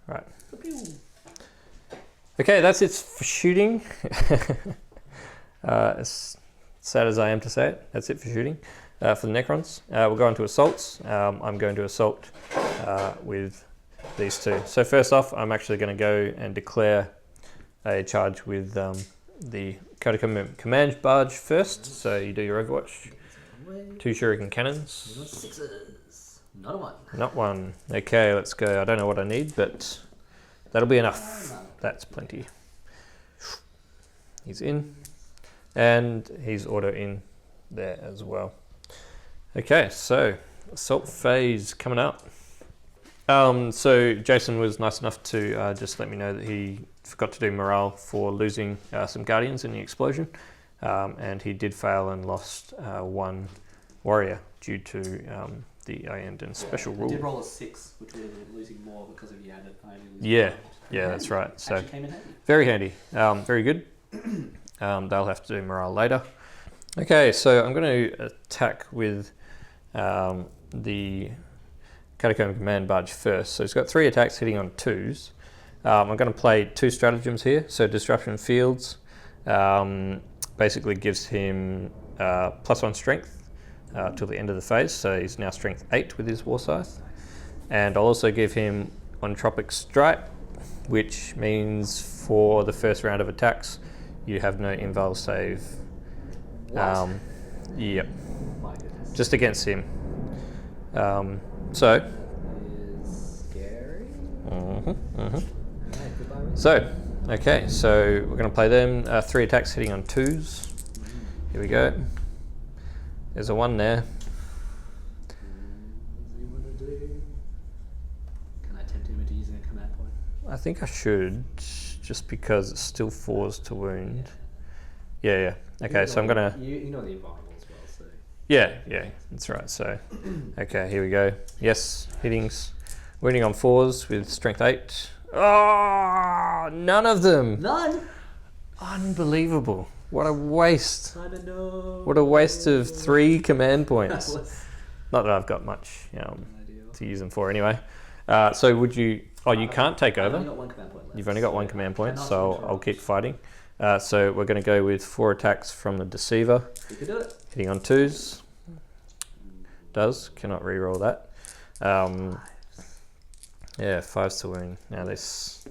S1: Right.
S2: Pew.
S1: Okay, that's it for shooting. As sad as I am to say it, that's it for shooting. For the Necrons, we'll go on to assaults. I'm going to assault with these 2. So first off, I'm actually going to go and declare a charge with the Catacomb Command Barge first. So you do your Overwatch. 2 Shuriken Cannons.
S2: 6s. Not a 1.
S1: Not 1. Okay, let's go. I don't know what I need, but that'll be enough. That's plenty. He's in. And he's auto in there as well. Okay, so assault phase coming up. So Jason was nice enough to just let me know that he forgot to do morale for losing some Guardians in the explosion. And he did fail and lost 1 warrior due to the IM'd and special rule.
S2: I did roll a 6, which we were losing more because of the added.
S1: Yeah, that's right. So
S2: actually came in handy.
S1: very handy, very good. They'll have to do morale later. Okay, so I'm going to attack with the Catacomb Command Barge first. So he's got 3 attacks hitting on 2s. I'm going to play 2 stratagems here. So Disruption Fields basically gives him +1 strength till the end of the phase. So he's now strength 8 with his War Scythe. And I'll also give him Ontropic Strike, which means for the first round of attacks, you have no inval save. Yep.
S2: My goodness.
S1: Just against him. So.
S2: That is scary. Alright, goodbye, Rick.
S1: So, okay, so we're going to play them 3 attacks hitting on 2s. Here we go. There's a 1 there.
S2: What do you want to do? Can I tempt him into using a command point?
S1: I think I should, just because it's still 4s to wound. Yeah. Okay, so I'm going to...
S2: You know the environment as well, so...
S1: Yeah, that's right. So, okay, here we go. Yes, hittings. Wounding on 4s with strength 8. Oh, none of them.
S2: None?
S1: Unbelievable. What a waste.
S2: I don't know.
S1: What a waste of 3 command points. Not that I've got much to use them for anyway. So would you... Oh, you can't take over.
S2: I've only got 1 command point left.
S1: You've only got 1 command point,
S2: Cannot
S1: so
S2: interrupt.
S1: I'll keep fighting. So we're going to go with 4 attacks from the Deceiver.
S2: You can do it.
S1: Hitting on 2s. Cannot re-roll that. Yeah, 5s to wound. Now this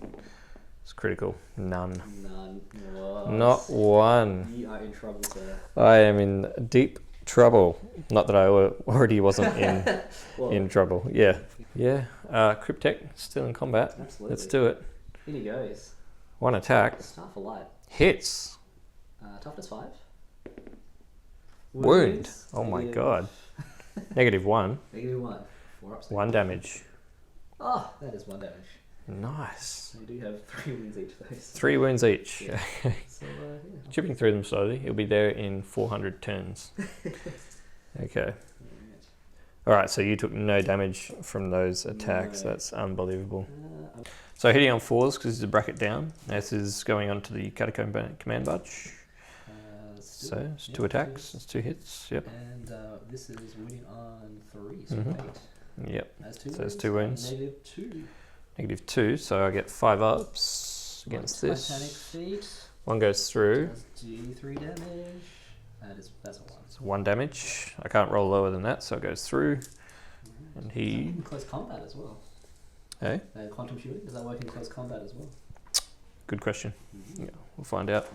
S1: is critical. None.
S2: None. What?
S1: Not 1.
S2: You are in trouble, sir.
S1: I am in deep trouble. Not that I already wasn't
S2: Well,
S1: in trouble. Yeah. Cryptek still in combat.
S2: Absolutely.
S1: Let's do it.
S2: In he goes.
S1: 1 attack.
S2: Star for light.
S1: Hits.
S2: Toughness 5.
S1: Wound. Oh my
S2: Negative-
S1: god. -1.
S2: Negative 1. 4 up.
S1: 1 damage.
S2: Oh, that is 1 damage.
S1: Nice.
S2: So you do have 3 wounds each of those.
S1: 3 wounds each.
S2: Yeah. So, yeah.
S1: Chipping through them slowly. He'll be there in 400 turns. Okay. Alright, so you took no damage from those attacks.
S2: No.
S1: That's unbelievable.
S2: Uh,
S1: So hitting on 4s because he's a bracket down. This is going on to the Catacomb Command Barge. So it's 2 attacks. It's 2 hits. Yep.
S2: And this is winning on 3, so
S1: Mhm.
S2: 8.
S1: Yep.
S2: That's 2
S1: So it's 2 wounds.
S2: Negative 2.
S1: -2. So I get 5 ups against
S2: Titanic
S1: this.
S2: feet.
S1: 1 goes through.
S2: Does do 3 damage. That's a 1.
S1: It's 1 damage. I can't roll lower than that, so it goes through. And he...
S2: In close combat as well.
S1: Hey,
S2: Quantum shooting, does that work in close combat as well?
S1: good question. Yeah, we'll find out.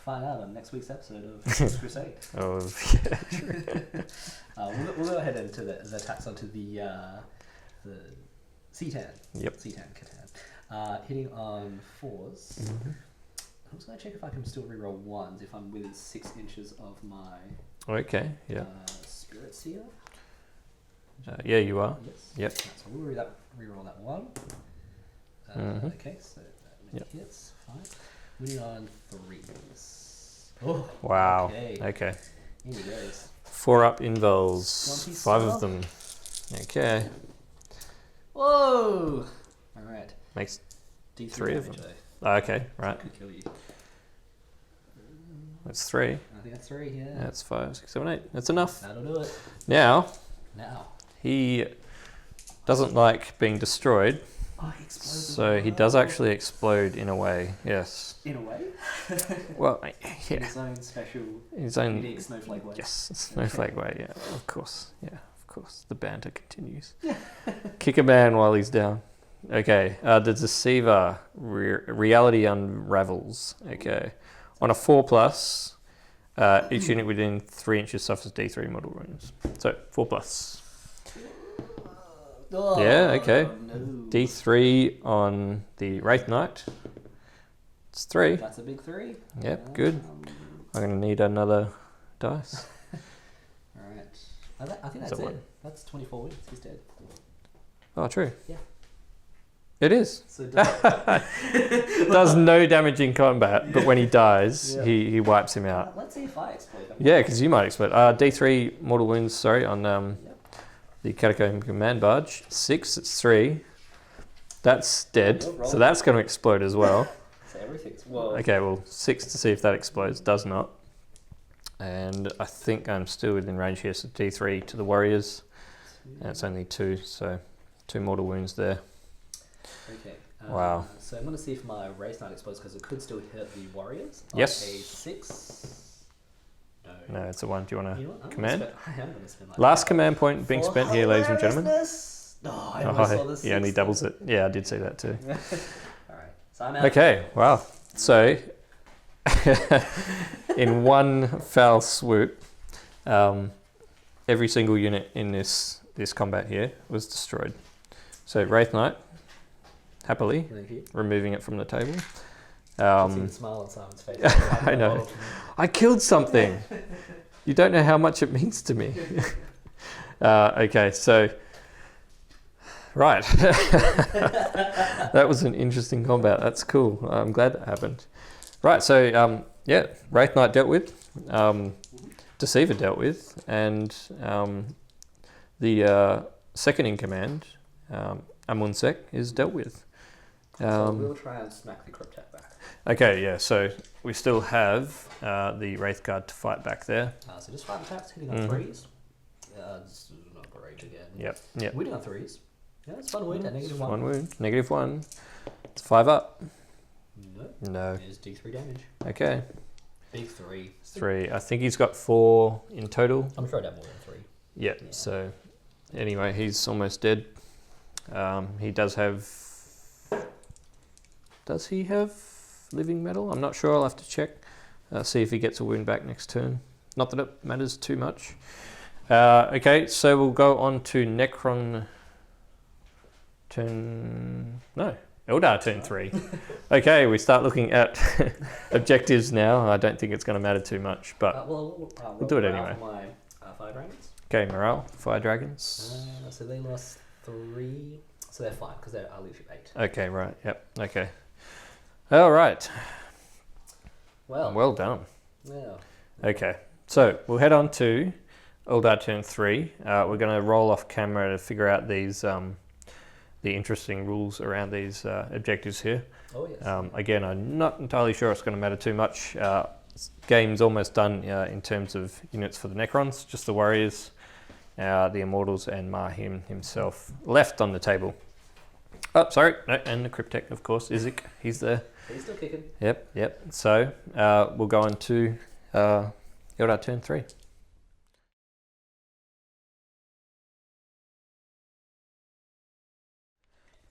S2: Find out on next week's episode of Crusade.
S1: Oh, yeah, true.
S2: We'll go ahead into the attacks onto the C10.
S1: Yep.
S2: C10 Catan. Hitting on 4s. I'm just going to check if I can still reroll ones if I'm within 6 inches of my
S1: Okay, yeah.
S2: Spirit Seer.
S1: Yeah, you are.
S2: Yes.
S1: Yep.
S2: So we'll reroll that one. Okay, so that hits. Fine. Winning on 3s. Oh,
S1: Wow.
S2: Okay. In he goes.
S1: 4 up invulns. 5 of them. Okay.
S2: Whoa! Alright.
S1: Makes
S2: D3
S1: 3 of
S2: damage,
S1: them.
S2: though.
S1: Okay, right.
S2: Could kill you.
S1: That's 3.
S2: I think that's 3, yeah.
S1: That's 5, 6, 7, 8. That's enough.
S2: That'll do it.
S1: Now,
S2: Now.
S1: he doesn't like being destroyed.
S2: Oh, he explodes.
S1: So he does actually explode in a way, yes.
S2: In a way?
S1: Well,
S2: In
S1: yeah.
S2: his own special,
S1: His own,
S2: unique snowflake way.
S1: yes, snowflake way, yeah, of course. Yeah, of course. The banter continues. Kick a man while he's down. Okay, the Deceiver, reality unravels. Okay. On a 4+, each unit within 3 inches suffers D3 mortal wounds. So, 4+.
S2: Oh,
S1: Yeah, okay.
S2: No.
S1: D3 on the Wraith Knight. It's 3.
S2: That's a big 3.
S1: Yep, good. I'm going to need another dice.
S2: Alright. I think that's
S1: that
S2: it.
S1: one?
S2: That's 24 wounds. He's dead.
S1: Oh, true.
S2: Yeah.
S1: It is.
S2: So
S1: Does no damage in combat, but when he dies,
S2: Yeah.
S1: he wipes him out.
S2: let's see if I explode them.
S1: Yeah, because you might explode. D3 mortal wounds, sorry, on
S2: Yep.
S1: the Catacomb Command Barge. 6, it's 3. That's dead,
S2: Roll.
S1: so that's going to explode as well.
S2: So everything's... Whoa.
S1: Okay, well, 6 to see if that explodes. Does not. And I think I'm still within range here, so D3 to the Warriors. And it's only 2, so 2 mortal wounds there.
S2: Okay.
S1: Wow.
S2: So I'm going to see if my Race Knight explodes because it could still hit the Warriors.
S1: Yes.
S2: A 6.
S1: No, it's a 1. Do you want
S2: You
S1: to
S2: know what?
S1: command?
S2: I am going to spend like
S1: Last command point being
S2: for
S1: spent here, ladies and gentlemen.
S2: hilariousness. Oh, I almost saw this.
S1: He only doubles it. Yeah, I did see that too.
S2: Alright. So I'm out.
S1: Okay, wow. So, in one foul swoop, every single unit in this combat here was destroyed. So, Wraith Knight, happily,
S2: Thank you.
S1: removing it from the table.
S2: See the smile on Simon's face.
S1: I know. I killed something. You don't know how much it means to me. Okay, so... Right. That was an interesting combat. That's cool. I'm glad that happened. Right, so, yeah, Wraith Knight dealt with, Deceiver dealt with, and the second in command, Amunsek, is dealt with.
S2: So we'll try and smack the Cryptek back.
S1: Okay, yeah, so we still have the Wraith Guard to fight back there.
S2: So just 5 attacks, hitting on 3s. It's not great again.
S1: Yep.
S2: Winning on 3s. Yeah, it's 1 wound at -1.
S1: 1 wound, -1. It's 5 up. No.
S2: It is D3 damage.
S1: Okay.
S2: Big 3.
S1: 3. I think he's got 4 in total.
S2: I'm sure I'd have more than 3.
S1: Yeah, so anyway, he's almost dead. He does have... Does he have living metal? I'm not sure. I'll have to check. See if he gets a wound back next turn. Not that it matters too much. Okay, so we'll go on to Necron turn... No, Eldar turn 3. Okay, we start looking at objectives now. I don't think it's going to matter too much, but
S2: we'll
S1: do it anyway.
S2: My Fire Dragons.
S1: Okay, morale, Fire Dragons.
S2: So they lost 3. So they're fine because they're leadership 8.
S1: Okay, right, yep, okay. All right.
S2: Well
S1: done.
S2: Yeah.
S1: Okay, so we'll head on to Eldar turn 3. We're going to roll off camera to figure out these the interesting rules around these objectives here.
S2: Oh yes.
S1: Again, I'm not entirely sure it's going to matter too much. Game's almost done in terms of units for the Necrons, just the Warriors, the Immortals, and Mahim himself left on the table. Oh, sorry, no, and the Cryptek, of course, Izek, he's there.
S2: He's still kicking.
S1: Yep. So we'll go on to Eldar turn 3.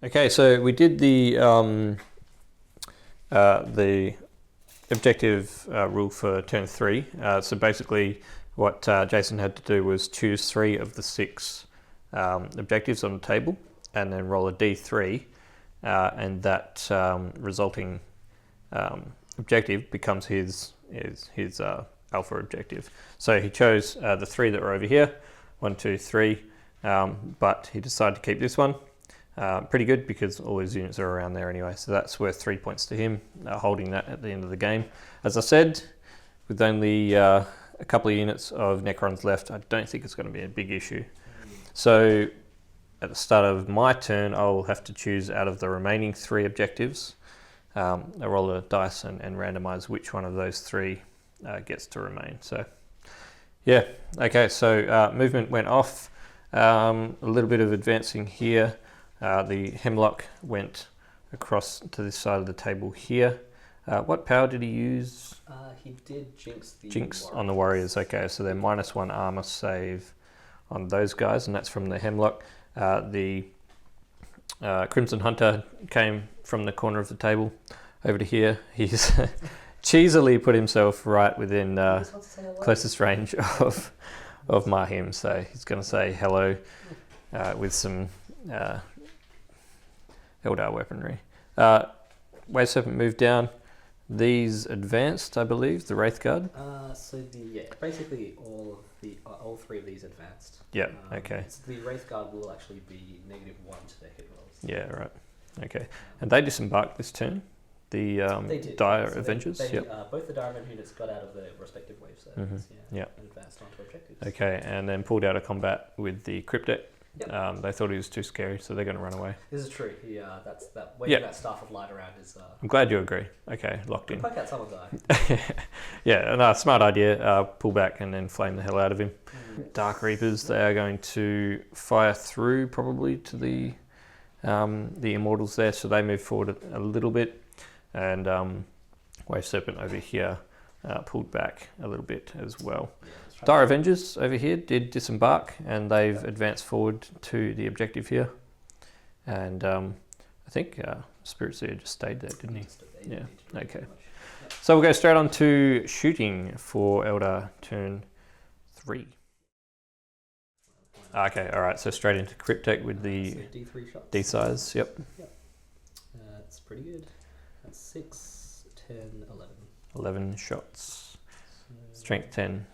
S1: Okay, so we did the objective rule for turn 3. So basically, what Jason had to do was choose 3 of the 6 objectives on the table, and then roll a d3, and that resulting objective becomes his alpha objective. So he chose the 3 that were over here, 1, 2, 3, but he decided to keep this one. Pretty good because all his units are around there anyway, so that's worth 3 points to him, holding that at the end of the game. As I said, with only a couple of units of Necrons left, I don't think it's going to be a big issue. So at the start of my turn, I'll have to choose out of the remaining 3 objectives. I roll a dice and randomize which one of those 3 gets to remain. So yeah, okay, so movement went off, a little bit of advancing here. The Hemlock went across to this side of the table here. What power did he use?
S2: He did jinx the
S1: Jinx
S2: Warriors.
S1: on the Warriors, okay, so they're -1 armor save on those guys, and that's from the Hemlock. The Crimson Hunter came from the corner of the table over to here. He's cheesily put himself right within closest range of Mahim, so he's going to say hello with some Eldar weaponry. Wave Serpent moved down. These advanced, I believe, the Wraith Guard.
S2: So basically all 3 of these advanced.
S1: Yeah. Okay.
S2: So the Wraith Guard will actually be -1 to their hit rolls.
S1: Yeah. Right. Okay. And they disembarked this turn. The
S2: They did.
S1: Dire
S2: So
S1: Avengers.
S2: They,
S1: Yep.
S2: both the Dire Avengers units got out of their respective wave servants.
S1: Yep.
S2: And advanced onto objectives.
S1: Okay, and then pulled out of combat with the Cryptek.
S2: Yep.
S1: They thought he was too scary, so they're going to run away.
S2: This is true. Waving that Staff of Light around is.
S1: I'm glad you agree. Okay, locked in.
S2: Poke out someone's eye.
S1: Yeah, no, smart idea. Pull back and then flame the hell out of him. Dark Reapers, they are going to fire through probably to the Immortals there, so they move forward a little bit, and Wave Serpent over here pulled back a little bit as well. Dire Avengers over here did disembark, and they've advanced forward to the objective here. And I think Spirit Seer just stayed there, didn't he? Yeah, okay. So we'll go straight on to shooting for Eldar turn 3. Okay, alright, so straight into Cryptek with the
S2: D3 shots.
S1: D-size, yep.
S2: That's pretty good. That's 6, 10, 11.
S1: 11 shots. Strength 10.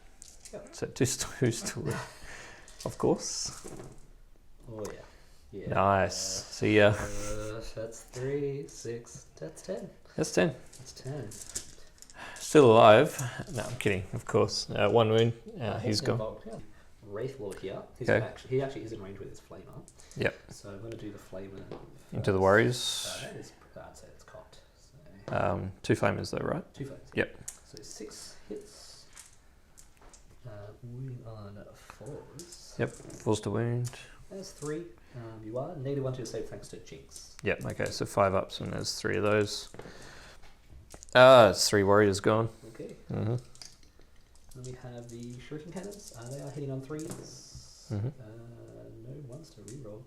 S2: Yep.
S1: So who's still of course.
S2: Oh yeah.
S1: Nice. See ya.
S2: That's 3, 6. That's 10.
S1: That's 10.
S2: That's 10.
S1: Still alive. No, I'm kidding, of course. 1 wound. He's gone.
S2: Wraith Lord here.
S1: Okay.
S2: He actually is in range with his Flamer.
S1: Yep.
S2: So I'm going to do the Flamer
S1: Into the Warriors.
S2: I'd say it's cocked. So
S1: 2 flamers though, right?
S2: 2 flames.
S1: Yep.
S2: So 6 hits. Wounding on 4s.
S1: Yep. Falls to wound.
S2: There's 3. You are -1 to your save thanks to Jinx.
S1: Yep. Okay. So 5 ups and there's 3 of those. It's 3 warriors gone.
S2: Okay.
S1: Mm-hmm.
S2: Then we have the Shuriken Cannons. They are hitting on 3s.
S1: Mm-hmm.
S2: No 1s to reroll.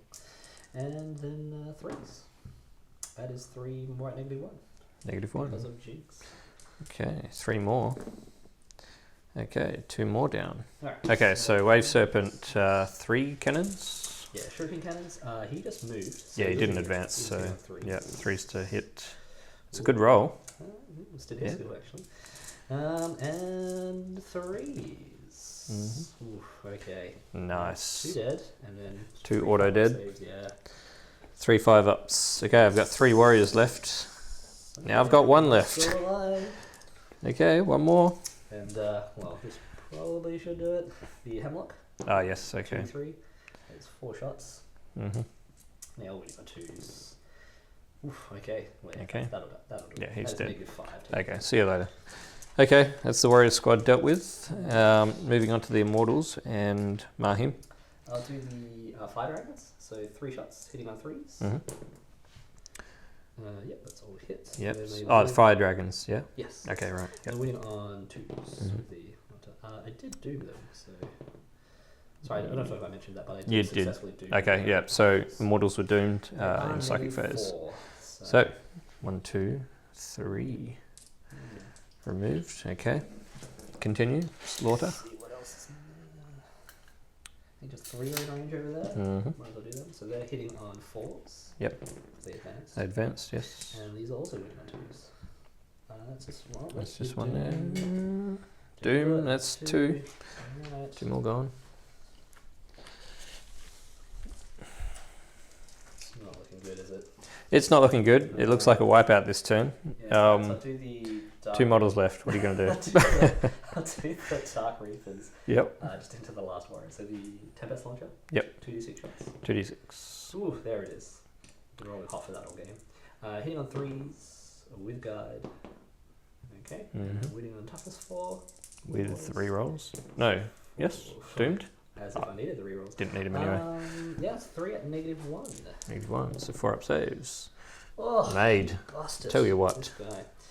S2: And then 3s. That is 3 more at -1.
S1: -1.
S2: Because of Jinx.
S1: Okay. 3 more. Okay. 2 more down.
S2: Alright.
S1: Okay. So Wave Serpent 3 cannons.
S2: Yeah, Shuriken Cannons. He just moved. So
S1: Yeah, he didn't
S2: doesn't
S1: advance.
S2: he's
S1: So
S2: hitting on 3s.
S1: yeah, 3s to hit. It's a good roll.
S2: Still his skill actually. And 3s.
S1: Mm-hmm.
S2: Oof, okay.
S1: Nice.
S2: 2 dead, and then
S1: 2
S2: 3
S1: auto dead.
S2: saves, yeah.
S1: 3 5-ups. Okay, I've got 3 warriors left. Now I've got 1 left.
S2: Still alive.
S1: Okay, 1 more.
S2: And well, this probably should do it. The Hemlock.
S1: Ah, yes. Okay.
S2: 2, 3. It's 4 shots.
S1: Mm-hmm.
S2: Now already got 2s. Oof, okay. Wait,
S1: Okay.
S2: That'll do.
S1: Yeah, he's
S2: That is
S1: dead.
S2: -5.
S1: Okay, see you later. Okay, that's the warrior squad dealt with. Moving on to the Immortals and Mahim.
S2: I'll do the Fire Dragons. So 3 shots hitting on 3s.
S1: Mm-hmm.
S2: Yep, that's all hits.
S1: Yep.
S2: And then
S1: Oh, the fire dragons. Yeah.
S2: Yes.
S1: Okay, right. Yep.
S2: And winning on 2s.
S1: Mhm.
S2: With the, I did doom them, so. Sorry, I don't know if I mentioned that, but I did
S1: You did.
S2: successfully doom
S1: Okay, yeah. So Immortals were doomed
S2: Yeah,
S1: in psychic
S2: maybe
S1: phase.
S2: 4,
S1: So 1, 2, 3 removed. Okay. Continue. Slaughter.
S2: Let's see what else is in there. I think just 3 are in range over there.
S1: Mm-hmm.
S2: Might as well do them. So they're hitting on 4s.
S1: Yep.
S2: They advance.
S1: Advanced. Yes.
S2: And these are also winning on 2s. That's just one.
S1: That's just one there. Doom, that's two.
S2: Right.
S1: Two more gone.
S2: It's not looking good, is it?
S1: It's not looking good. It looks like a wipeout this turn.
S2: Yeah, so I'll do the dark
S1: 2 models left. What are you going to do?
S2: I'll do the Dark Reapers.
S1: Yep.
S2: Just into the last warrior. So the Tempest Launcher.
S1: Yep.
S2: 2d6 shots.
S1: 2d6.
S2: Ooh, there it is. Been rolling hot for that all game. Hitting on 3s with guide. Okay. And winning on toughness 4.
S1: With rerolls? No. Yes. Doomed?
S2: As if I needed the rerolls.
S1: Didn't need them anyway.
S2: Yeah, it's 3 at -1.
S1: -1. So 4 up saves.
S2: Oh,
S1: Made.
S2: bastard.
S1: Tell you what.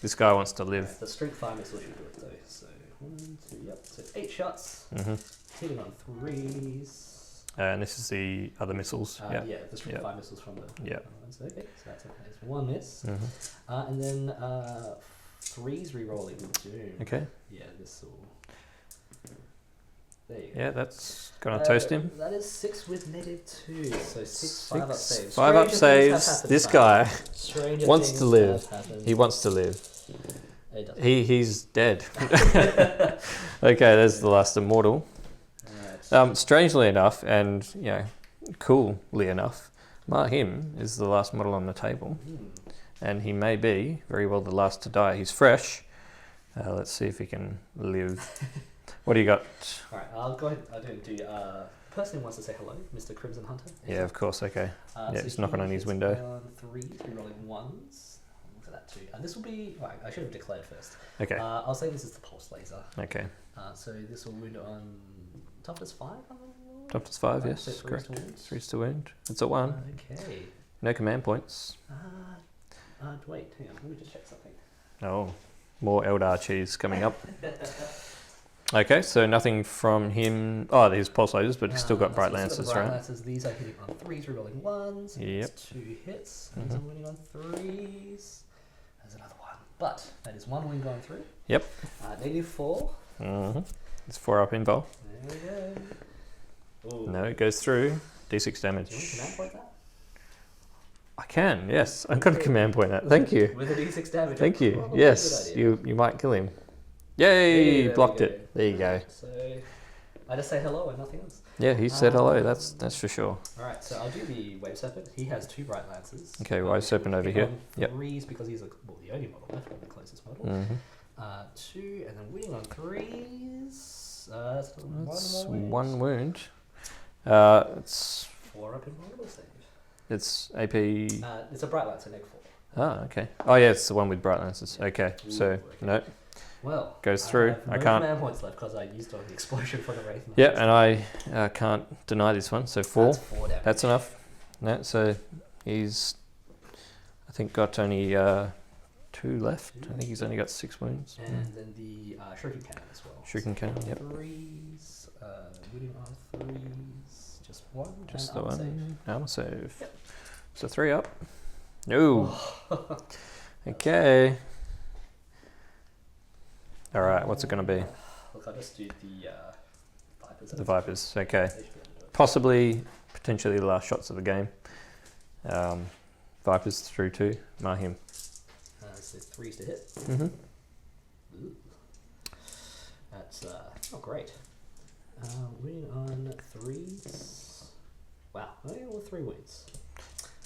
S1: This guy wants to live.
S2: The strength 5 missile should do it though. So 1, 2, yep. So 8 shots.
S1: Mm-hmm.
S2: Hitting on 3s.
S1: And this is the other missiles.
S2: Yeah, the strength 5 missiles from the.
S1: Yeah.
S2: So, okay, so that's okay. It's 1 miss.
S1: Mm-hmm.
S2: And then 3s rerolling with Doom.
S1: Okay.
S2: Yeah, this will. There you go.
S1: Yeah, that's gonna toast him.
S2: That is 6 with -2, so 6 5 up saves.
S1: 5 up
S2: Stranger things have
S1: saves.
S2: happened,
S1: This
S2: but
S1: guy
S2: stranger
S1: wants
S2: things
S1: to live.
S2: have happened.
S1: He wants to live.
S2: It doesn't.
S1: He's dead. Okay, there's the last immortal.
S2: Alright.
S1: Strangely enough, and coolly enough, Mahim is the last model on the table, and he may be very well the last to die. He's fresh. Let's see if he can live. What do you got?
S2: Alright, I'll go ahead. I don't do. Person who wants to say hello, Mr. Crimson Hunter.
S1: Yeah, of course. Okay.
S2: So
S1: he's knocking on his window.
S2: On 3, rolling 1s. Look at that too. And this will be. Right, I should have declared first.
S1: Okay.
S2: I'll say this is the pulse laser.
S1: Okay.
S2: So this will wound on toughness 5.
S1: Toughness 5.
S2: Right,
S1: Yes,
S2: so 3's
S1: correct.
S2: to wound.
S1: 3's to wound. It's a 1.
S2: Okay.
S1: No command points.
S2: Wait, hang on. Let me just check something.
S1: Oh, more Eldar cheese coming up. Okay, so nothing from him. Oh, his pulse lasers, but he's still got bright lances,
S2: bright
S1: right?
S2: Lances. These are hitting on 3s, rerolling 1s.
S1: Yep.
S2: That's 2 hits. And I'm winning on 3s. There's another one. But that is 1 win going through.
S1: Yep.
S2: -4.
S1: Mm-hmm. It's 4 up invul.
S2: There we go. Ooh.
S1: No, it goes through. D6 damage.
S2: Do you want to command point that?
S1: I can, yes. I've got a command point that. Thank you.
S2: With a D6 damage.
S1: Thank you.
S2: Probably
S1: Yes,
S2: a good idea.
S1: you might kill him. Yay!
S2: There we
S1: Blocked
S2: go.
S1: it. There you go.
S2: So I just say hello and nothing else.
S1: Yeah, he said hello. That's for sure.
S2: Alright, so I'll do the Wave Serpent. He has 2 bright lances.
S1: Okay, Wave Serpent over here. Yep.
S2: 3s because he's the only model left, the closest model.
S1: Mm-hmm.
S2: 2, and then winning on 3s. That's
S1: That's
S2: one
S1: 1 wound. It's
S2: 4 up in model save.
S1: it's AP.
S2: It's a bright lance, so neg 4.
S1: Ah, okay. Oh yeah, it's the one with bright lances. Okay,
S2: Ooh,
S1: so
S2: okay.
S1: no.
S2: Well,
S1: Goes through.
S2: have
S1: I
S2: no
S1: can't.
S2: command points left because I used on the explosion for the Wraith.
S1: Yeah, and I can't deny this one. So 4.
S2: That's 4 damage.
S1: That's enough. No, so he's, I think, got only 2 left. I think he's only got 6 wounds.
S2: And then the Shuriken Cannon as well.
S1: Shuriken Cannon, yep.
S2: 3s, winning on 3s, just 1.
S1: Just
S2: and
S1: the
S2: armor
S1: one. Armor save.
S2: Yep.
S1: So 3 up. No. Okay. All right. What's it going to be?
S2: Look, I'll just do the Vipers.
S1: The Vipers. Okay.
S2: They should be able to do it.
S1: Possibly, potentially the last shots of the game. Vipers through 2. Mahim.
S2: So 3s to hit.
S1: Mm-hmm.
S2: Ooh. That's not great. Winning on 3s. Wow, only all 3 wins.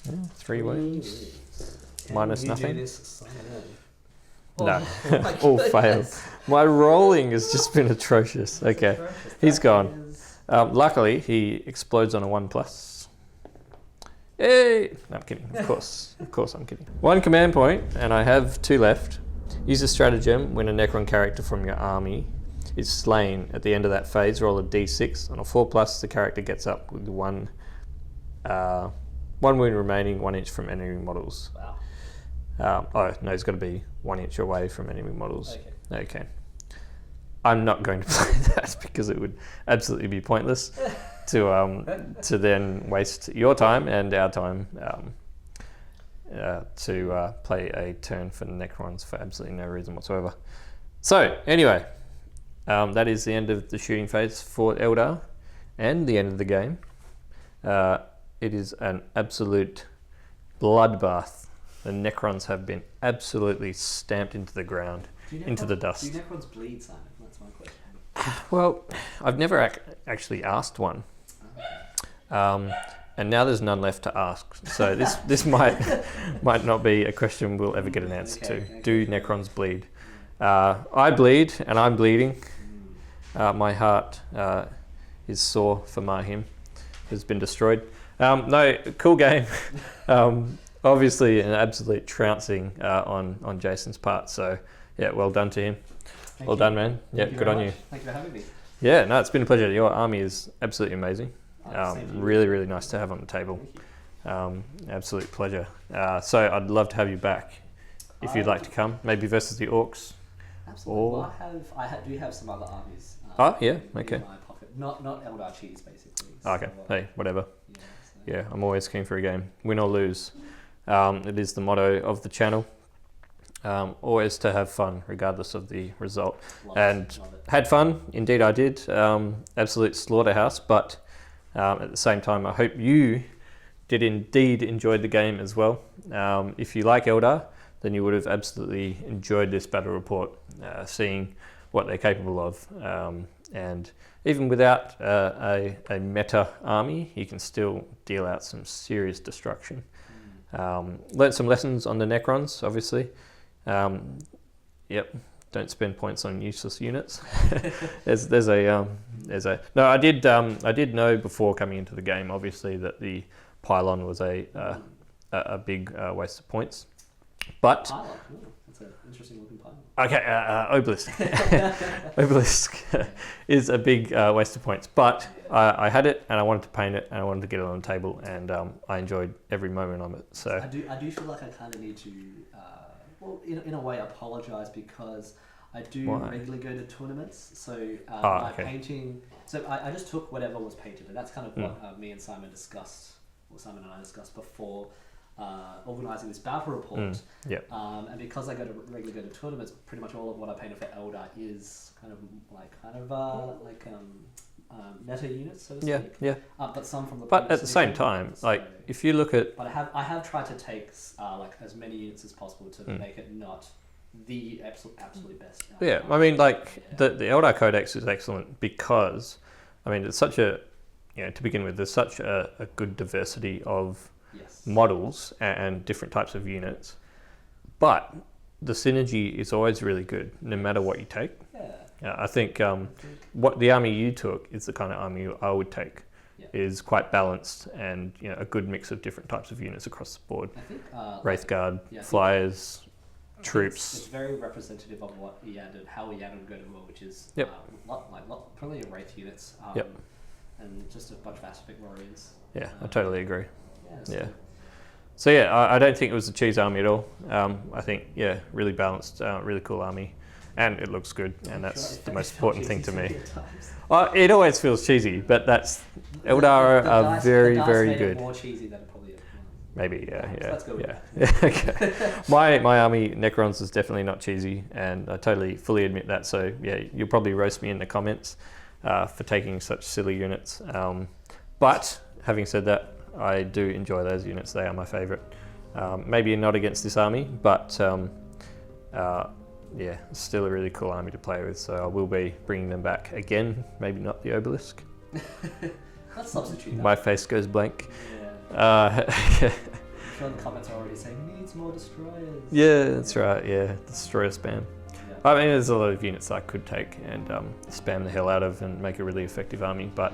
S1: Yeah, 3 wounds.
S2: Can
S1: Minus
S2: you
S1: nothing?
S2: Do this Simon
S1: No.
S2: Oh my
S1: All
S2: goodness.
S1: failed. My rolling has just been atrocious. Okay. He's
S2: That
S1: gone.
S2: is-
S1: Luckily, he explodes on a 1+. Hey! No, I'm kidding. Of course I'm kidding. 1 command point, and I have 2 left. Use a stratagem when a Necron character from your army is slain at the end of that phase. Roll a d6. On a 4+, the character gets up with 1 wound remaining, 1 inch from enemy models.
S2: Wow.
S1: Oh, no, he's got to be 1 inch away from enemy models.
S2: Okay.
S1: Okay. I'm not going to play that because it would absolutely be pointless to then waste your time and our time to play a turn for the Necrons for absolutely no reason whatsoever. So anyway, that is the end of the shooting phase for Eldar and the end of the game. It is an absolute bloodbath the Necrons have been absolutely stamped into the ground, into the dust.
S2: Do Necrons bleed, Simon? That's my question.
S1: Well, I've never actually asked one. And now there's none left to ask. So this might not be a question we'll ever get an answer to. Do Necrons bleed? I bleed, and I'm bleeding. My heart is sore for Mahim, who's been destroyed. No, cool game. Obviously, an absolute trouncing on Jason's part. So, yeah, well done to him. Well done, man. Yeah, good on you.
S2: Thank you for having me.
S1: Yeah, no, it's been a pleasure. Your army is absolutely amazing. Really, really nice to have on the table. Absolute pleasure. So I'd love to have you back if you'd like to come, maybe versus the Orcs.
S2: Absolutely. Well, I do have some other armies.
S1: Yeah, okay.
S2: In my pocket. Not Eldar cheese, basically.
S1: Okay, hey, whatever.
S2: Yeah,
S1: Yeah, I'm always keen for a game, win or lose. It is the motto of the channel. Always to have fun, regardless of the result.
S2: Love it.
S1: Had fun, indeed I did. Absolute slaughterhouse, but at the same time, I hope you did indeed enjoy the game as well. If you like Eldar, then you would have absolutely enjoyed this battle report, seeing what they're capable of. And even without a meta army, you can still deal out some serious destruction. Learned some lessons on the Necrons, obviously. Yep, don't spend points on useless units. No, I did know before coming into the game, obviously, that the pylon was a big waste of points. But
S2: Pylon. Ooh, that's an interesting looking pylon.
S1: okay, obelisk. Obelisk is a big waste of points. But I had it, and I wanted to paint it, and I wanted to get it on the table, and I enjoyed every moment of it. So
S2: I do feel like I kind of need to, in a way, apologise because I do regularly go to tournaments. So my painting. So I just took whatever was painted, and that's kind of what me and Simon discussed, or Simon and I discussed before organising this battle report. And because I regularly go to tournaments, pretty much all of what I painted for Eldar is kind of meta units, so to speak.
S1: Yeah.
S2: But some from the.
S1: But at the same time, like if you look at.
S2: But I have tried to take as many units as possible to make it not the absolute best.
S1: Yeah, I mean, like the Eldar Codex is excellent because, I mean, it's such a, to begin with, there's such a good diversity of models and different types of units, but the synergy is always really good no matter what you take. I think what the army you took is the kind of army I would take. Is quite balanced and a good mix of different types of units across the board.
S2: I think
S1: Wraithguard, flyers, troops.
S2: It's very representative of what how Ian would go to war, which is plenty of Wraith units. And just a bunch of Aspect Warriors.
S1: Yeah, I totally agree.
S2: Yeah.
S1: So I don't think it was a cheese army at all. I think really balanced, really cool army, and it looks good, and that's the most important thing to me. Well, it always feels cheesy, but that's Eldar are very, very good.
S2: More cheesy than probably.
S1: Maybe,
S2: So let's go with
S1: yeah. Okay. My army Necrons is definitely not cheesy, and I totally fully admit that. So yeah, you'll probably roast me in the comments for taking such silly units. But having said that, I do enjoy those units. They are my favourite. Maybe not against this army, but it's still a really cool army to play with. So I will be bringing them back again. Maybe not the Obelisk.
S2: Let's substitute that.
S1: My face goes blank.
S2: I'm sure the comments are already saying needs more destroyers.
S1: Yeah, that's right. Yeah, destroyer spam. I mean, there's a lot of units I could take and spam the hell out of and make a really effective army, but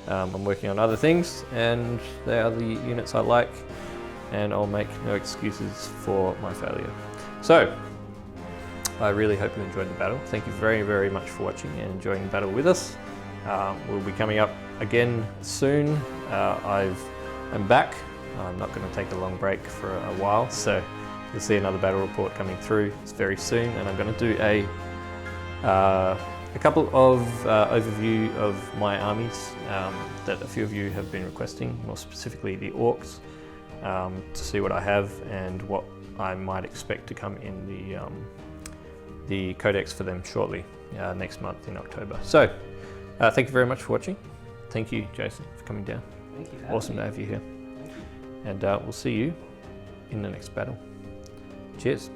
S1: I'm working on other things, and they are the units I like, and I'll make no excuses for my failure. So, I really hope you enjoyed the battle. Thank you very, very much for watching and enjoying the battle with us. We'll be coming up again soon. I'm back. I'm not going to take a long break for a while, so you'll see another battle report coming through very soon, and I'm going to do a couple of overview of my armies that a few of you have been requesting, more specifically the Orcs, to see what I have and what I might expect to come in the Codex for them shortly, next month in October. So, thank you very much for watching. Thank you, Jason, for coming down.
S2: Thank you.
S1: Awesome to have you here.
S2: Thank you.
S1: And we'll see you in the next battle. Cheers.